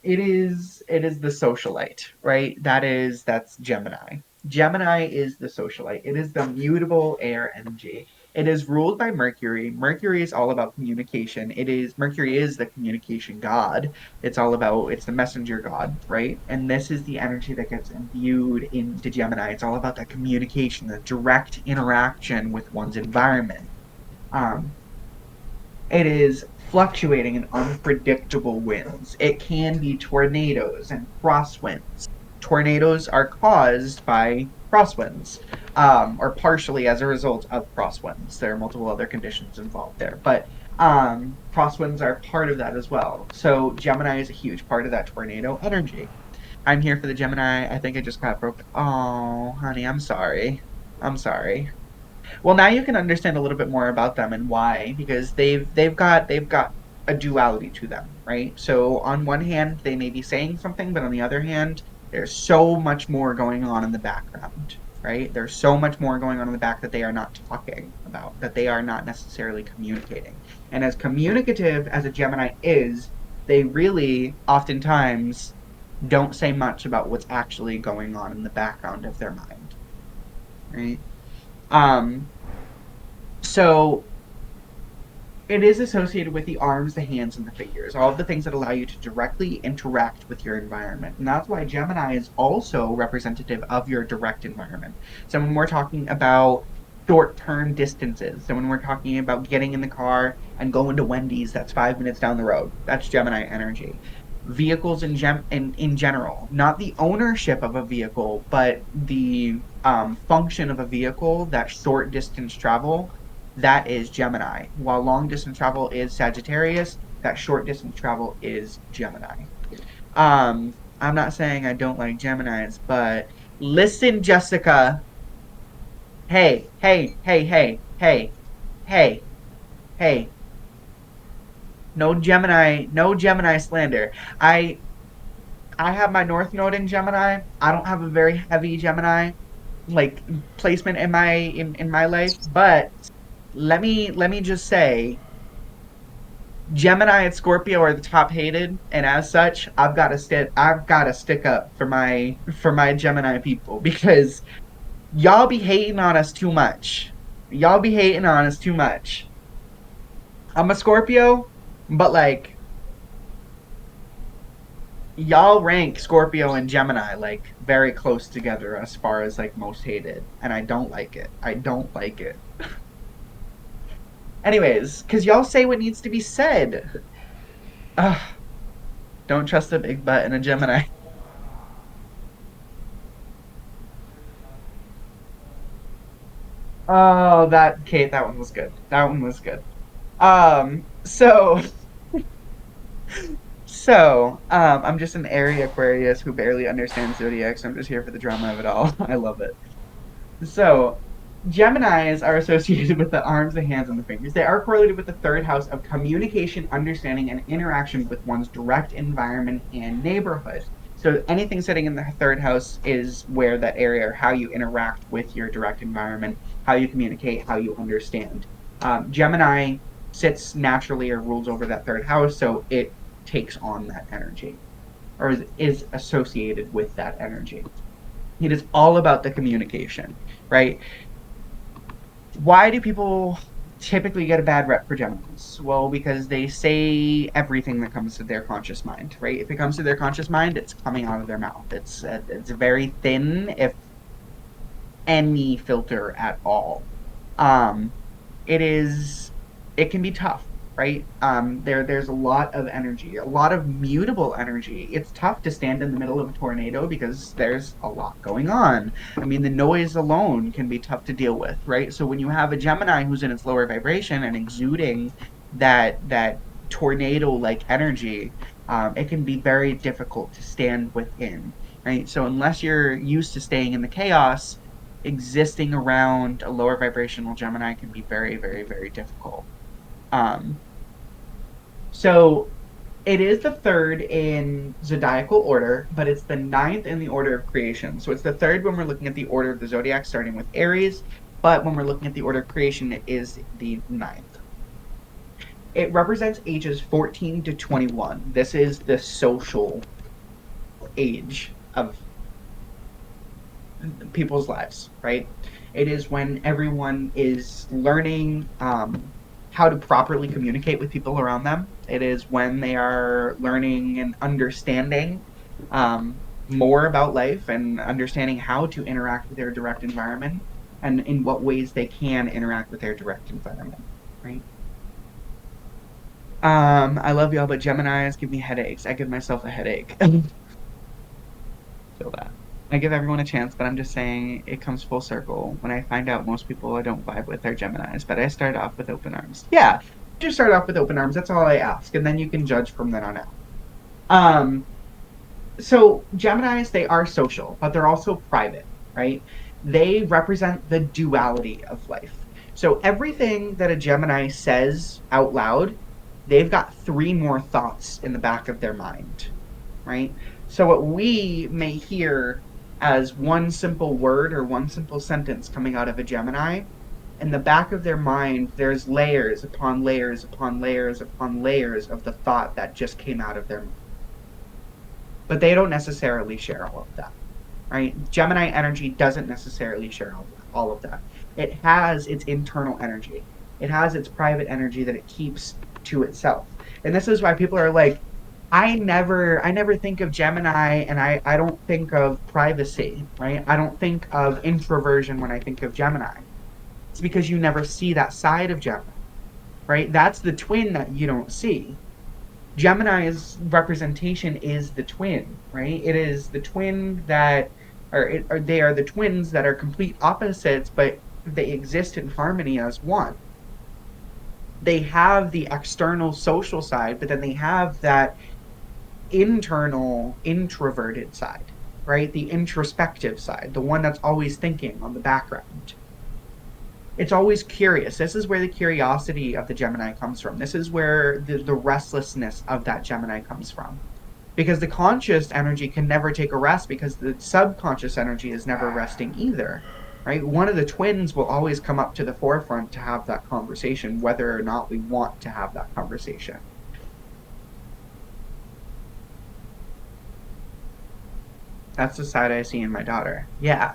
it is the socialite, right? That's Gemini. Gemini is the socialite. It is the mutable air energy. It is ruled by Mercury. Mercury is all about communication. Mercury is the communication god. It's the messenger god, right? And this is the energy that gets imbued into Gemini. It's all about that communication, the direct interaction with one's environment. Um, it is fluctuating and unpredictable winds. It can be tornadoes and crosswinds. Tornadoes are caused by crosswinds, or partially as a result of crosswinds. There are multiple other conditions involved there, but crosswinds are part of that as well. So Gemini is a huge part of that tornado energy. I'm here for the Gemini. I think I just got broke. Oh, honey, I'm sorry. I'm sorry. Well, now you can understand a little bit more about them and why, because they've got a duality to them, right? So on one hand, they may be saying something, but on the other hand, there's so much more going on in the background, right? There's so much more going on in the back that they are not talking about, that they are not necessarily communicating. And as communicative as a Gemini is, they really oftentimes don't say much about what's actually going on in the background of their mind, right? Um, so it is associated with the arms, the hands, and the fingers, all of the things that allow you to directly interact with your environment. And that's why Gemini is also representative of your direct environment. So when we're talking about short-term distances, so when we're talking about getting in the car and going to Wendy's, that's 5 minutes down the road, that's Gemini energy. Vehicles in general, not the ownership of a vehicle, but the function of a vehicle, that short distance travel, that is Gemini. While long distance travel is Sagittarius, that short distance travel is Gemini. I'm not saying I don't like Geminis, but listen, Jessica. Hey, hey, hey, hey, hey, hey, hey. No Gemini slander. I have my North Node in Gemini. I don't have a very heavy Gemini like placement in my life, but let me just say Gemini and Scorpio are the top hated, and as such, I've got to stick up for my Gemini people because y'all be hating on us too much. Y'all be hating on us too much. I'm a Scorpio, but like y'all rank Scorpio and Gemini like very close together as far as like most hated, and I don't like it. I don't like it. Anyways, because y'all say what needs to be said. Ugh, don't trust a big butt in a Gemini. Oh, Kate, that one was good. That one was good. So So, I'm just an airy Aquarius who barely understands zodiac, so I'm just here for the drama of it all. I love it. So, Geminis are associated with the arms, the hands, and the fingers. They are correlated with the third house of communication, understanding, and interaction with one's direct environment and neighborhood. So anything sitting in the third house is where that area, or how you interact with your direct environment, how you communicate, how you understand. Gemini sits naturally or rules over that third house, so it takes on that energy, or is associated with that energy. It is all about the communication, right? Why do people typically get a bad rep for Geminis? Well, because they say everything that comes to their conscious mind, right? If it comes to their conscious mind, it's coming out of their mouth. It's very thin, if any filter at all. It can be tough, right? There's a lot of energy, a lot of mutable energy. It's tough to stand in the middle of a tornado because there's a lot going on. I mean, the noise alone can be tough to deal with, right? So when you have a Gemini who's in its lower vibration and exuding that tornado-like energy, it can be very difficult to stand within, right? So unless you're used to staying in the chaos, existing around a lower vibrational Gemini can be very, very, very difficult. So it is the third in zodiacal order, but it's the ninth in the order of creation. So it's the third when we're looking at the order of the zodiac, starting with Aries, but when we're looking at the order of creation, it is the ninth. It represents ages 14 to 21. This is the social age of people's lives, right? It is when everyone is learning how to properly communicate with people around them. It is when they are learning and understanding more about life and understanding how to interact with their direct environment and in what ways they can interact with their direct environment, right? I love y'all, but Geminis give me headaches. I give myself a headache. Feel that. I give everyone a chance, but I'm just saying it comes full circle. When I find out most people I don't vibe with are Geminis, but I start off with open arms. Yeah, just start off with open arms. That's all I ask, and then you can judge from then on out. So Geminis, they are social, but they're also private, right? They represent the duality of life. So everything that a Gemini says out loud, they've got 3 more thoughts in the back of their mind, right? So what we may hear as one simple word or one simple sentence coming out of a Gemini, in the back of their mind, there's layers upon layers upon layers upon layers of the thought that just came out of their mind. But they don't necessarily share all of that, right? Gemini energy doesn't necessarily share all of that. It has its internal energy. It has its private energy that it keeps to itself. And this is why people are like, I never think of Gemini, and I don't think of privacy, right? I don't think of introversion when I think of Gemini. It's because you never see that side of Gemini, right? That's the twin that you don't see. Gemini's representation is the twin, right? It is the twin that, or they are the twins that are complete opposites, but they exist in harmony as one. They have the external social side, but then they have that internal introverted side, right? The introspective side, the one that's always thinking on the background. It's always curious. This is where the curiosity of the Gemini comes from. This is where the restlessness of that Gemini comes from. Because the conscious energy can never take a rest because the subconscious energy is never resting either, right? One of the twins will always come up to the forefront to have that conversation, whether or not we want to have that conversation. That's the side I see in my daughter. Yeah.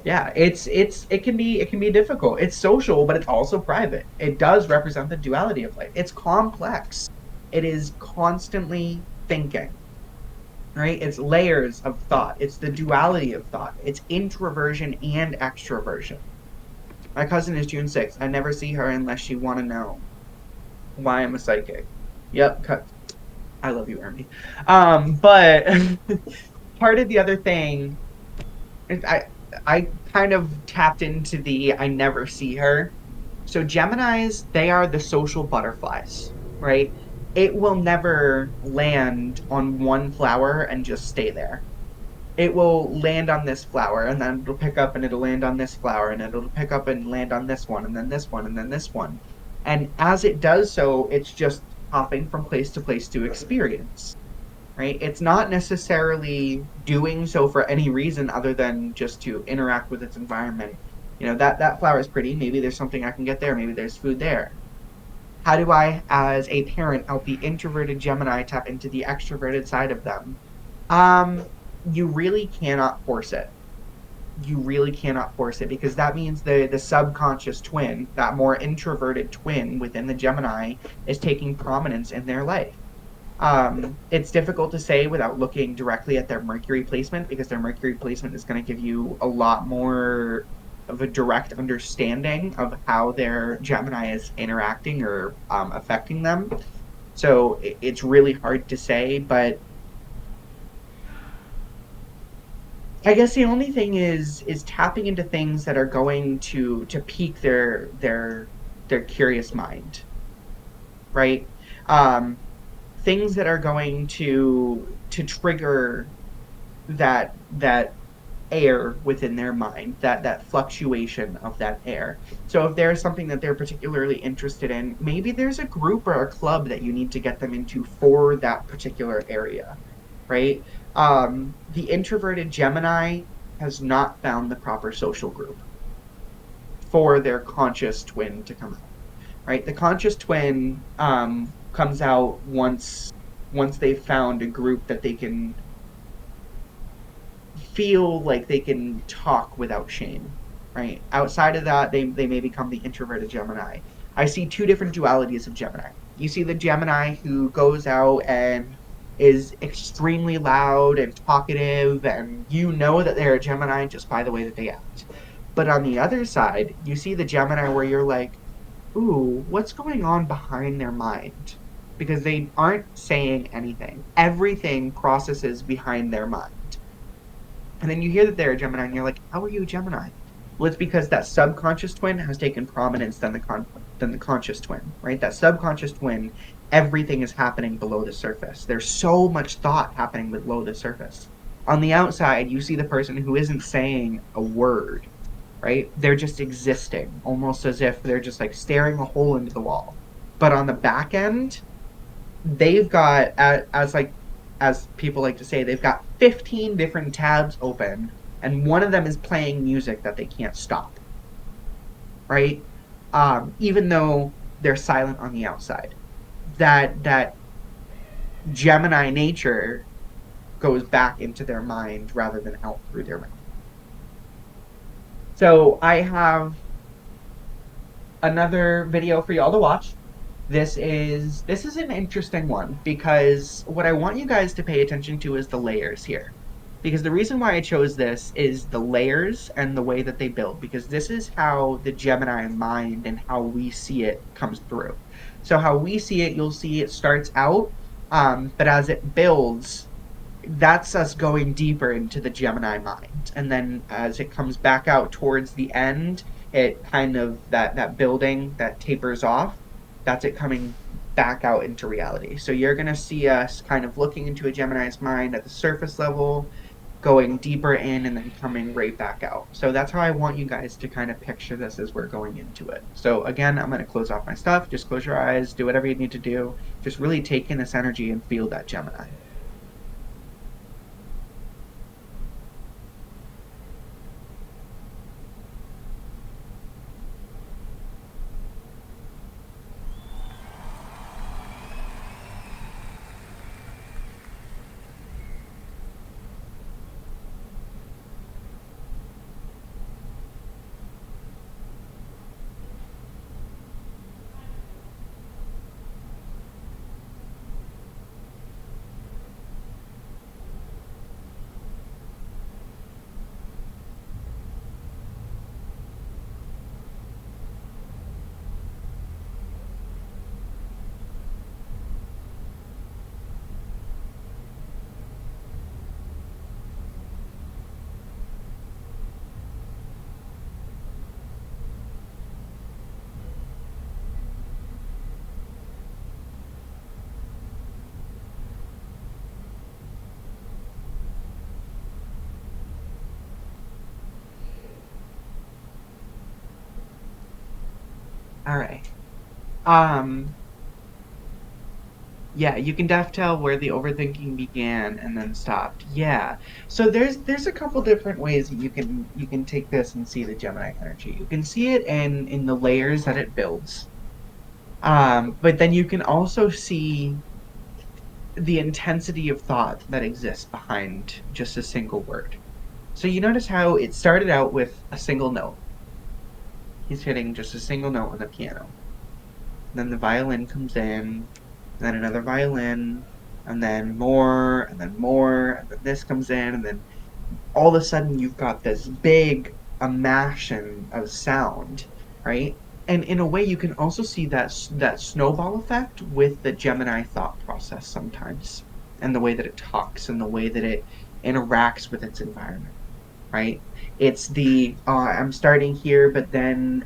Yeah, it can be difficult. It's social, but it's also private. It does represent the duality of life. It's complex. It is constantly thinking. Right? It's layers of thought. It's the duality of thought. It's introversion and extroversion. My cousin is June 6th. I never see her unless you want to know why I'm a psychic. Yep, cut. I love you, Ernie. But part of the other thing, I kind of tapped into the I never see her. So Geminis, they are the social butterflies, right? it will never land on one flower and just stay there. It will land on this flower, and then it'll pick up and it'll land on this flower, and it'll pick up and land on this one, and then this one, and then this one. And as it does so, it's just hopping from place to place to experience, right? It's not necessarily doing so for any reason other than just to interact with its environment. That flower is pretty. Maybe there's something I can get there. Maybe there's food there. How do I, as a parent, help the introverted Gemini tap into the extroverted side of them? You really cannot force it. You really cannot force it, because that means the subconscious twin, that more introverted twin within the Gemini, is taking prominence in their life. It's difficult to say without looking directly at their Mercury placement, because their Mercury placement is going to give you a lot more of a direct understanding of how their Gemini is interacting or affecting them. So it's really hard to say, but I guess the only thing is tapping into things that are going to pique their curious mind, right? Things that are going to trigger that air within their mind, that fluctuation of that air. So if there's something that they're particularly interested in, maybe there's a group or a club that you need to get them into for that particular area, right? The introverted Gemini has not found the proper social group for their conscious twin to come out, right? The conscious twin comes out once they've found a group that they can feel like they can talk without shame, right? Outside of that, they may become the introverted Gemini. I see two different dualities of Gemini. You see the Gemini who goes out and is extremely loud and talkative, and you know that they're a Gemini just by the way that they act. But on the other side, you see the Gemini where you're like, ooh, what's going on behind their mind? Because they aren't saying anything. Everything processes behind their mind. And then you hear that they're a Gemini, and you're like, how are you a Gemini? Well, it's because that subconscious twin has taken prominence than the conscious twin, right? That subconscious twin, everything is happening below the surface. There's so much thought happening below the surface. On the outside, you see the person who isn't saying a word, right? They're just existing, almost as if they're just like staring a hole into the wall. But on the back end, they've got, as people like to say, they've got 15 different tabs open, and one of them is playing music that they can't stop, right? Even though they're silent on the outside. That Gemini nature goes back into their mind rather than out through their mouth. So I have another video for y'all to watch. This is an interesting one, because what I want you guys to pay attention to is the layers here. Because the reason why I chose this is the layers and the way that they build, because this is how the Gemini mind and how we see it comes through. So how we see it, you'll see it starts out, but as it builds, that's us going deeper into the Gemini mind. And then as it comes back out towards the end, it kind of, that building that tapers off, that's it coming back out into reality. So you're going to see us kind of looking into a Gemini's mind at the surface level, going deeper in, and then coming right back out. So that's how I want you guys to kind of picture this as we're going into it. So again, I'm going to close off my stuff. Just close your eyes, do whatever you need to do. Just really take in this energy and feel that Gemini. All right. Um, yeah, you can tell where the overthinking began and then stopped. Yeah. So there's a couple different ways that you can take this and see the Gemini energy. You can see it in the layers that it builds. But then you can also see the intensity of thought that exists behind just a single word. So you notice how it started out with a single note. He's hitting just a single note on the piano. Then the violin comes in, then another violin, and then more, and then more, and then this comes in, and then all of a sudden you've got this big amassion of sound, right? And in a way, you can also see that snowball effect with the Gemini thought process sometimes, and the way that it talks, and the way that it interacts with its environment, right? It's the I'm starting here, but then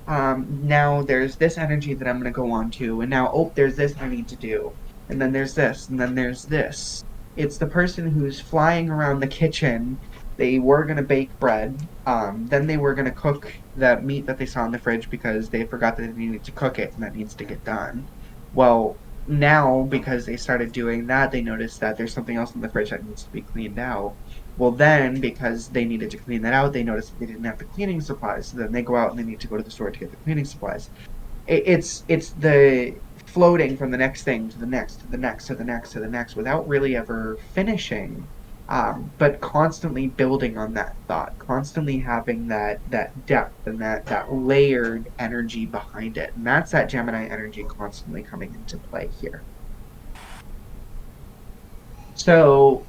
now there's this energy that I'm going to go on to, and now there's this I need to do, and then there's this, and then there's this. It's the person who's flying around the kitchen. They were going to bake bread, then they were going to cook that meat that they saw in the fridge because they forgot that they needed to cook it, and that needs to get done. Well, now because they started doing that, they noticed that there's something else in the fridge that needs to be cleaned out. Well, then, because they needed to clean that out, they noticed that they didn't have the cleaning supplies. So then they go out and they need to go to the store to get the cleaning supplies. It's the floating from the next thing to the next, to the next, to the next, to the next, without really ever finishing, but constantly building on that thought, constantly having that depth and that layered energy behind it. And that's that Gemini energy constantly coming into play here. So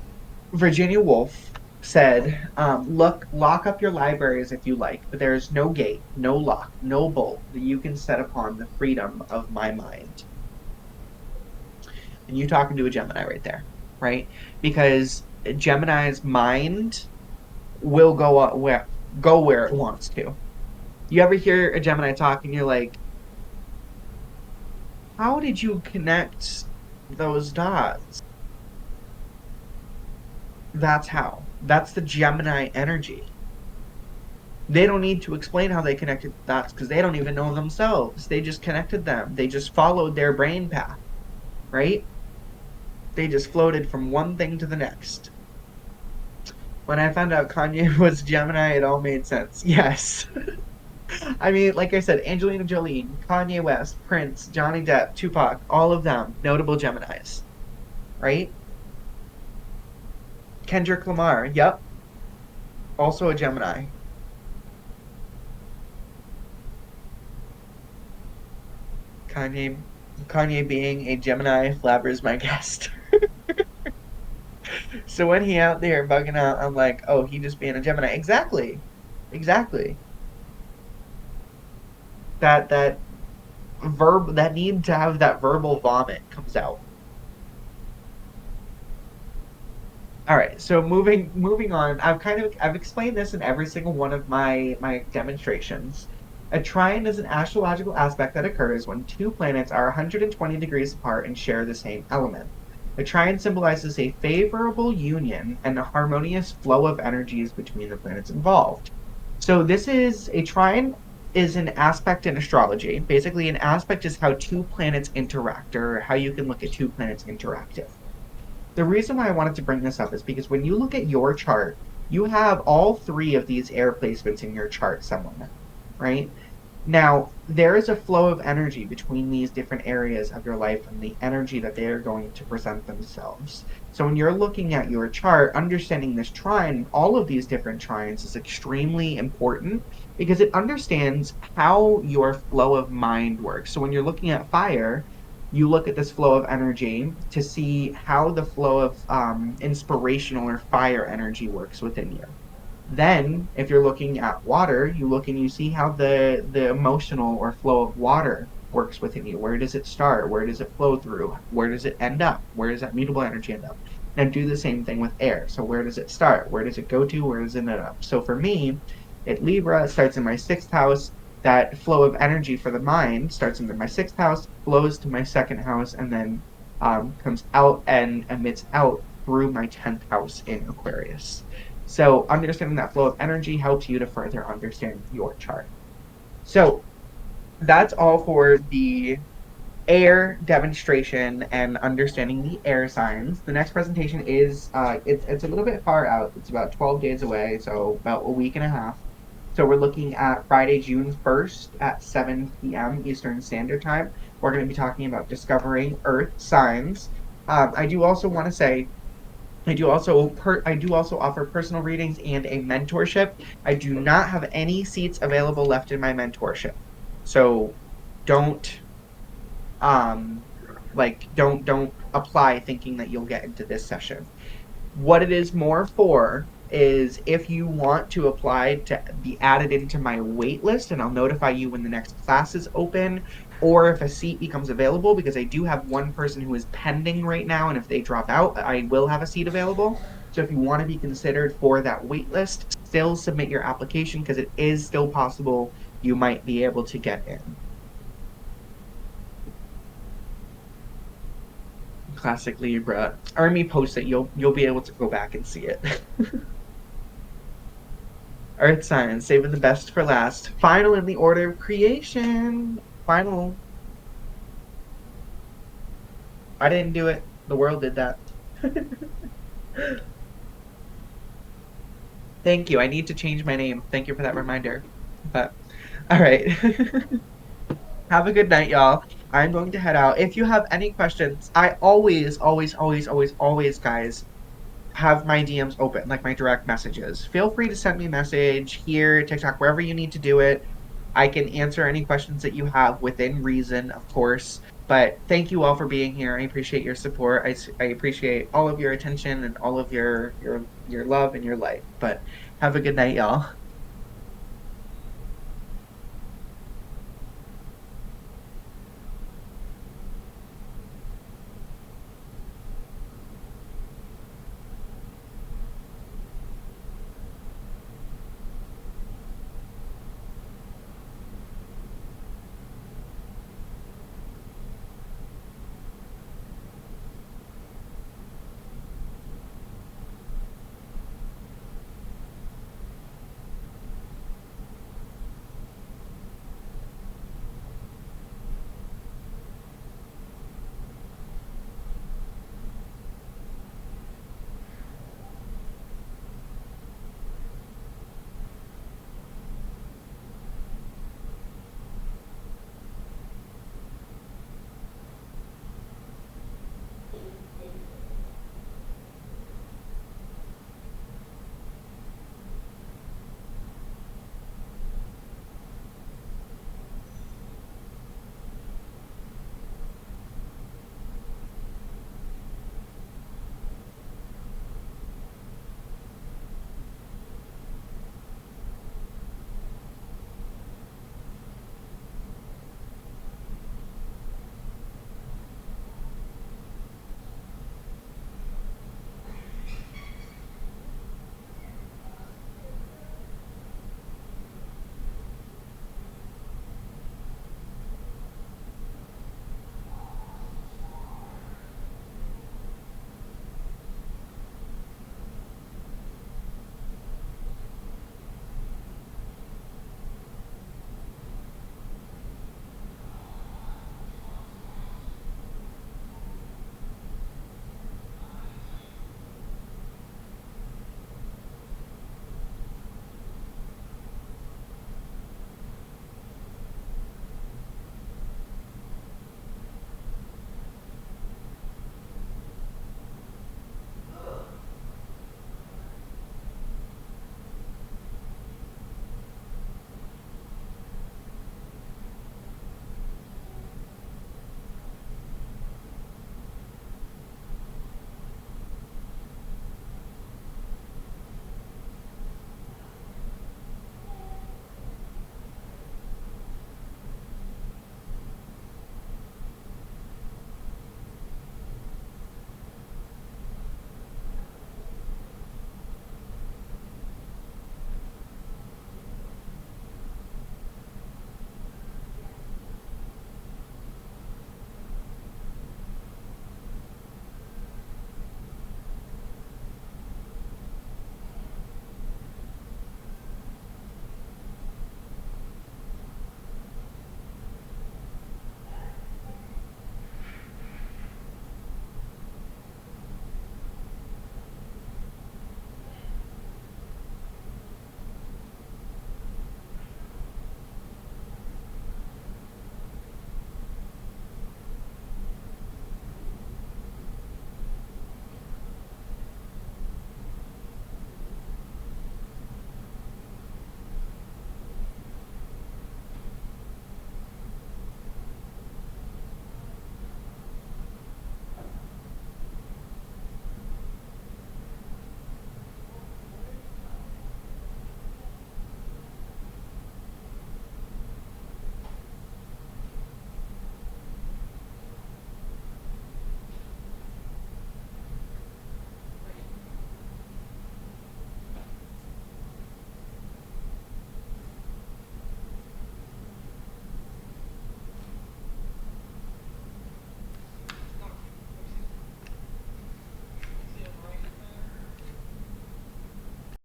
Virginia Woolf said, lock up your libraries if you like, but there is no gate, no lock, no bolt that you can set upon the freedom of my mind. And you talking to a Gemini right there, right? Because Gemini's mind will go where it wants to. You ever hear a Gemini talk and you're like, how did you connect those dots? That's how. That's the Gemini energy. They don't need to explain how they connected the dots because they don't even know themselves. They just connected them. They just followed their brain path, right? They just floated from one thing to the next. When I found out Kanye was Gemini, it all made sense. Yes. I mean, like I said, Angelina Jolie, Kanye West, Prince, Johnny Depp, Tupac, all of them, notable Geminis, right? Kendrick Lamar, yep, also a Gemini. Kanye being a Gemini, Flabber's my guest. So when he out there bugging out, I'm like, oh, he just being a Gemini. Exactly. That that need to have that verbal vomit comes out. All right, so moving on. I've explained this in every single one of my demonstrations. A trine is an astrological aspect that occurs when two planets are 120 degrees apart and share the same element. A trine symbolizes a favorable union and a harmonious flow of energies between the planets involved. So a trine is an aspect in astrology. Basically, an aspect is how two planets interact, or how you can look at two planets interactive. The reason why I wanted to bring this up is because when you look at your chart, you have all three of these air placements in your chart somewhere, right? Now, there is a flow of energy between these different areas of your life and the energy that they are going to present themselves. So when you're looking at your chart, understanding this trine, all of these different trines, is extremely important because it understands how your flow of mind works. So when you're looking at fire, you look at this flow of energy to see how the flow of inspirational or fire energy works within you. Then, if you're looking at water, you look and you see how the emotional or flow of water works within you. Where does it start? Where does it flow through? Where does it end up? Where does that mutable energy end up? And do the same thing with air. So where does it start? Where does it go to? Where does it end up? So for me, at Libra, it starts in my 6th house. That flow of energy for the mind starts in my 6th house, flows to my 2nd house, and then comes out and emits out through my 10th house in Aquarius. So understanding that flow of energy helps you to further understand your chart. So that's all for the air demonstration and understanding the air signs. The next presentation is it's a little bit far out. It's about 12 days away, so about a week and a half. So we're looking at Friday, June 1st at 7 p.m. Eastern Standard Time. We're going to be talking about discovering Earth signs. I do also want to say I do also offer personal readings and a mentorship. I do not have any seats available left in my mentorship. So don't um don't apply thinking that you'll get into this session. What it is more for is if you want to apply to be added into my wait list, and I'll notify you when the next class is open, or if a seat becomes available, because I do have one person who is pending right now, and if they drop out, I will have a seat available. So if you want to be considered for that wait list, still submit your application, because it is still possible you might be able to get in. Classic Libra. Army posts it. You'll be able to go back and see it. Earth signs, saving the best for last. Final in the order of creation. Final. I didn't do it. The world did that. Thank you. I need to change my name. Thank you for that reminder. But all right. Have a good night, y'all. I'm going to head out. If you have any questions, I always, guys, have my DMs open, like my direct messages. Feel free to send me a message here, TikTok, wherever you need to do it. I can answer any questions that you have within reason, of course. But thank you all for being here. I appreciate your support. I appreciate all of your attention and all of your love and your light. But have a good night, y'all.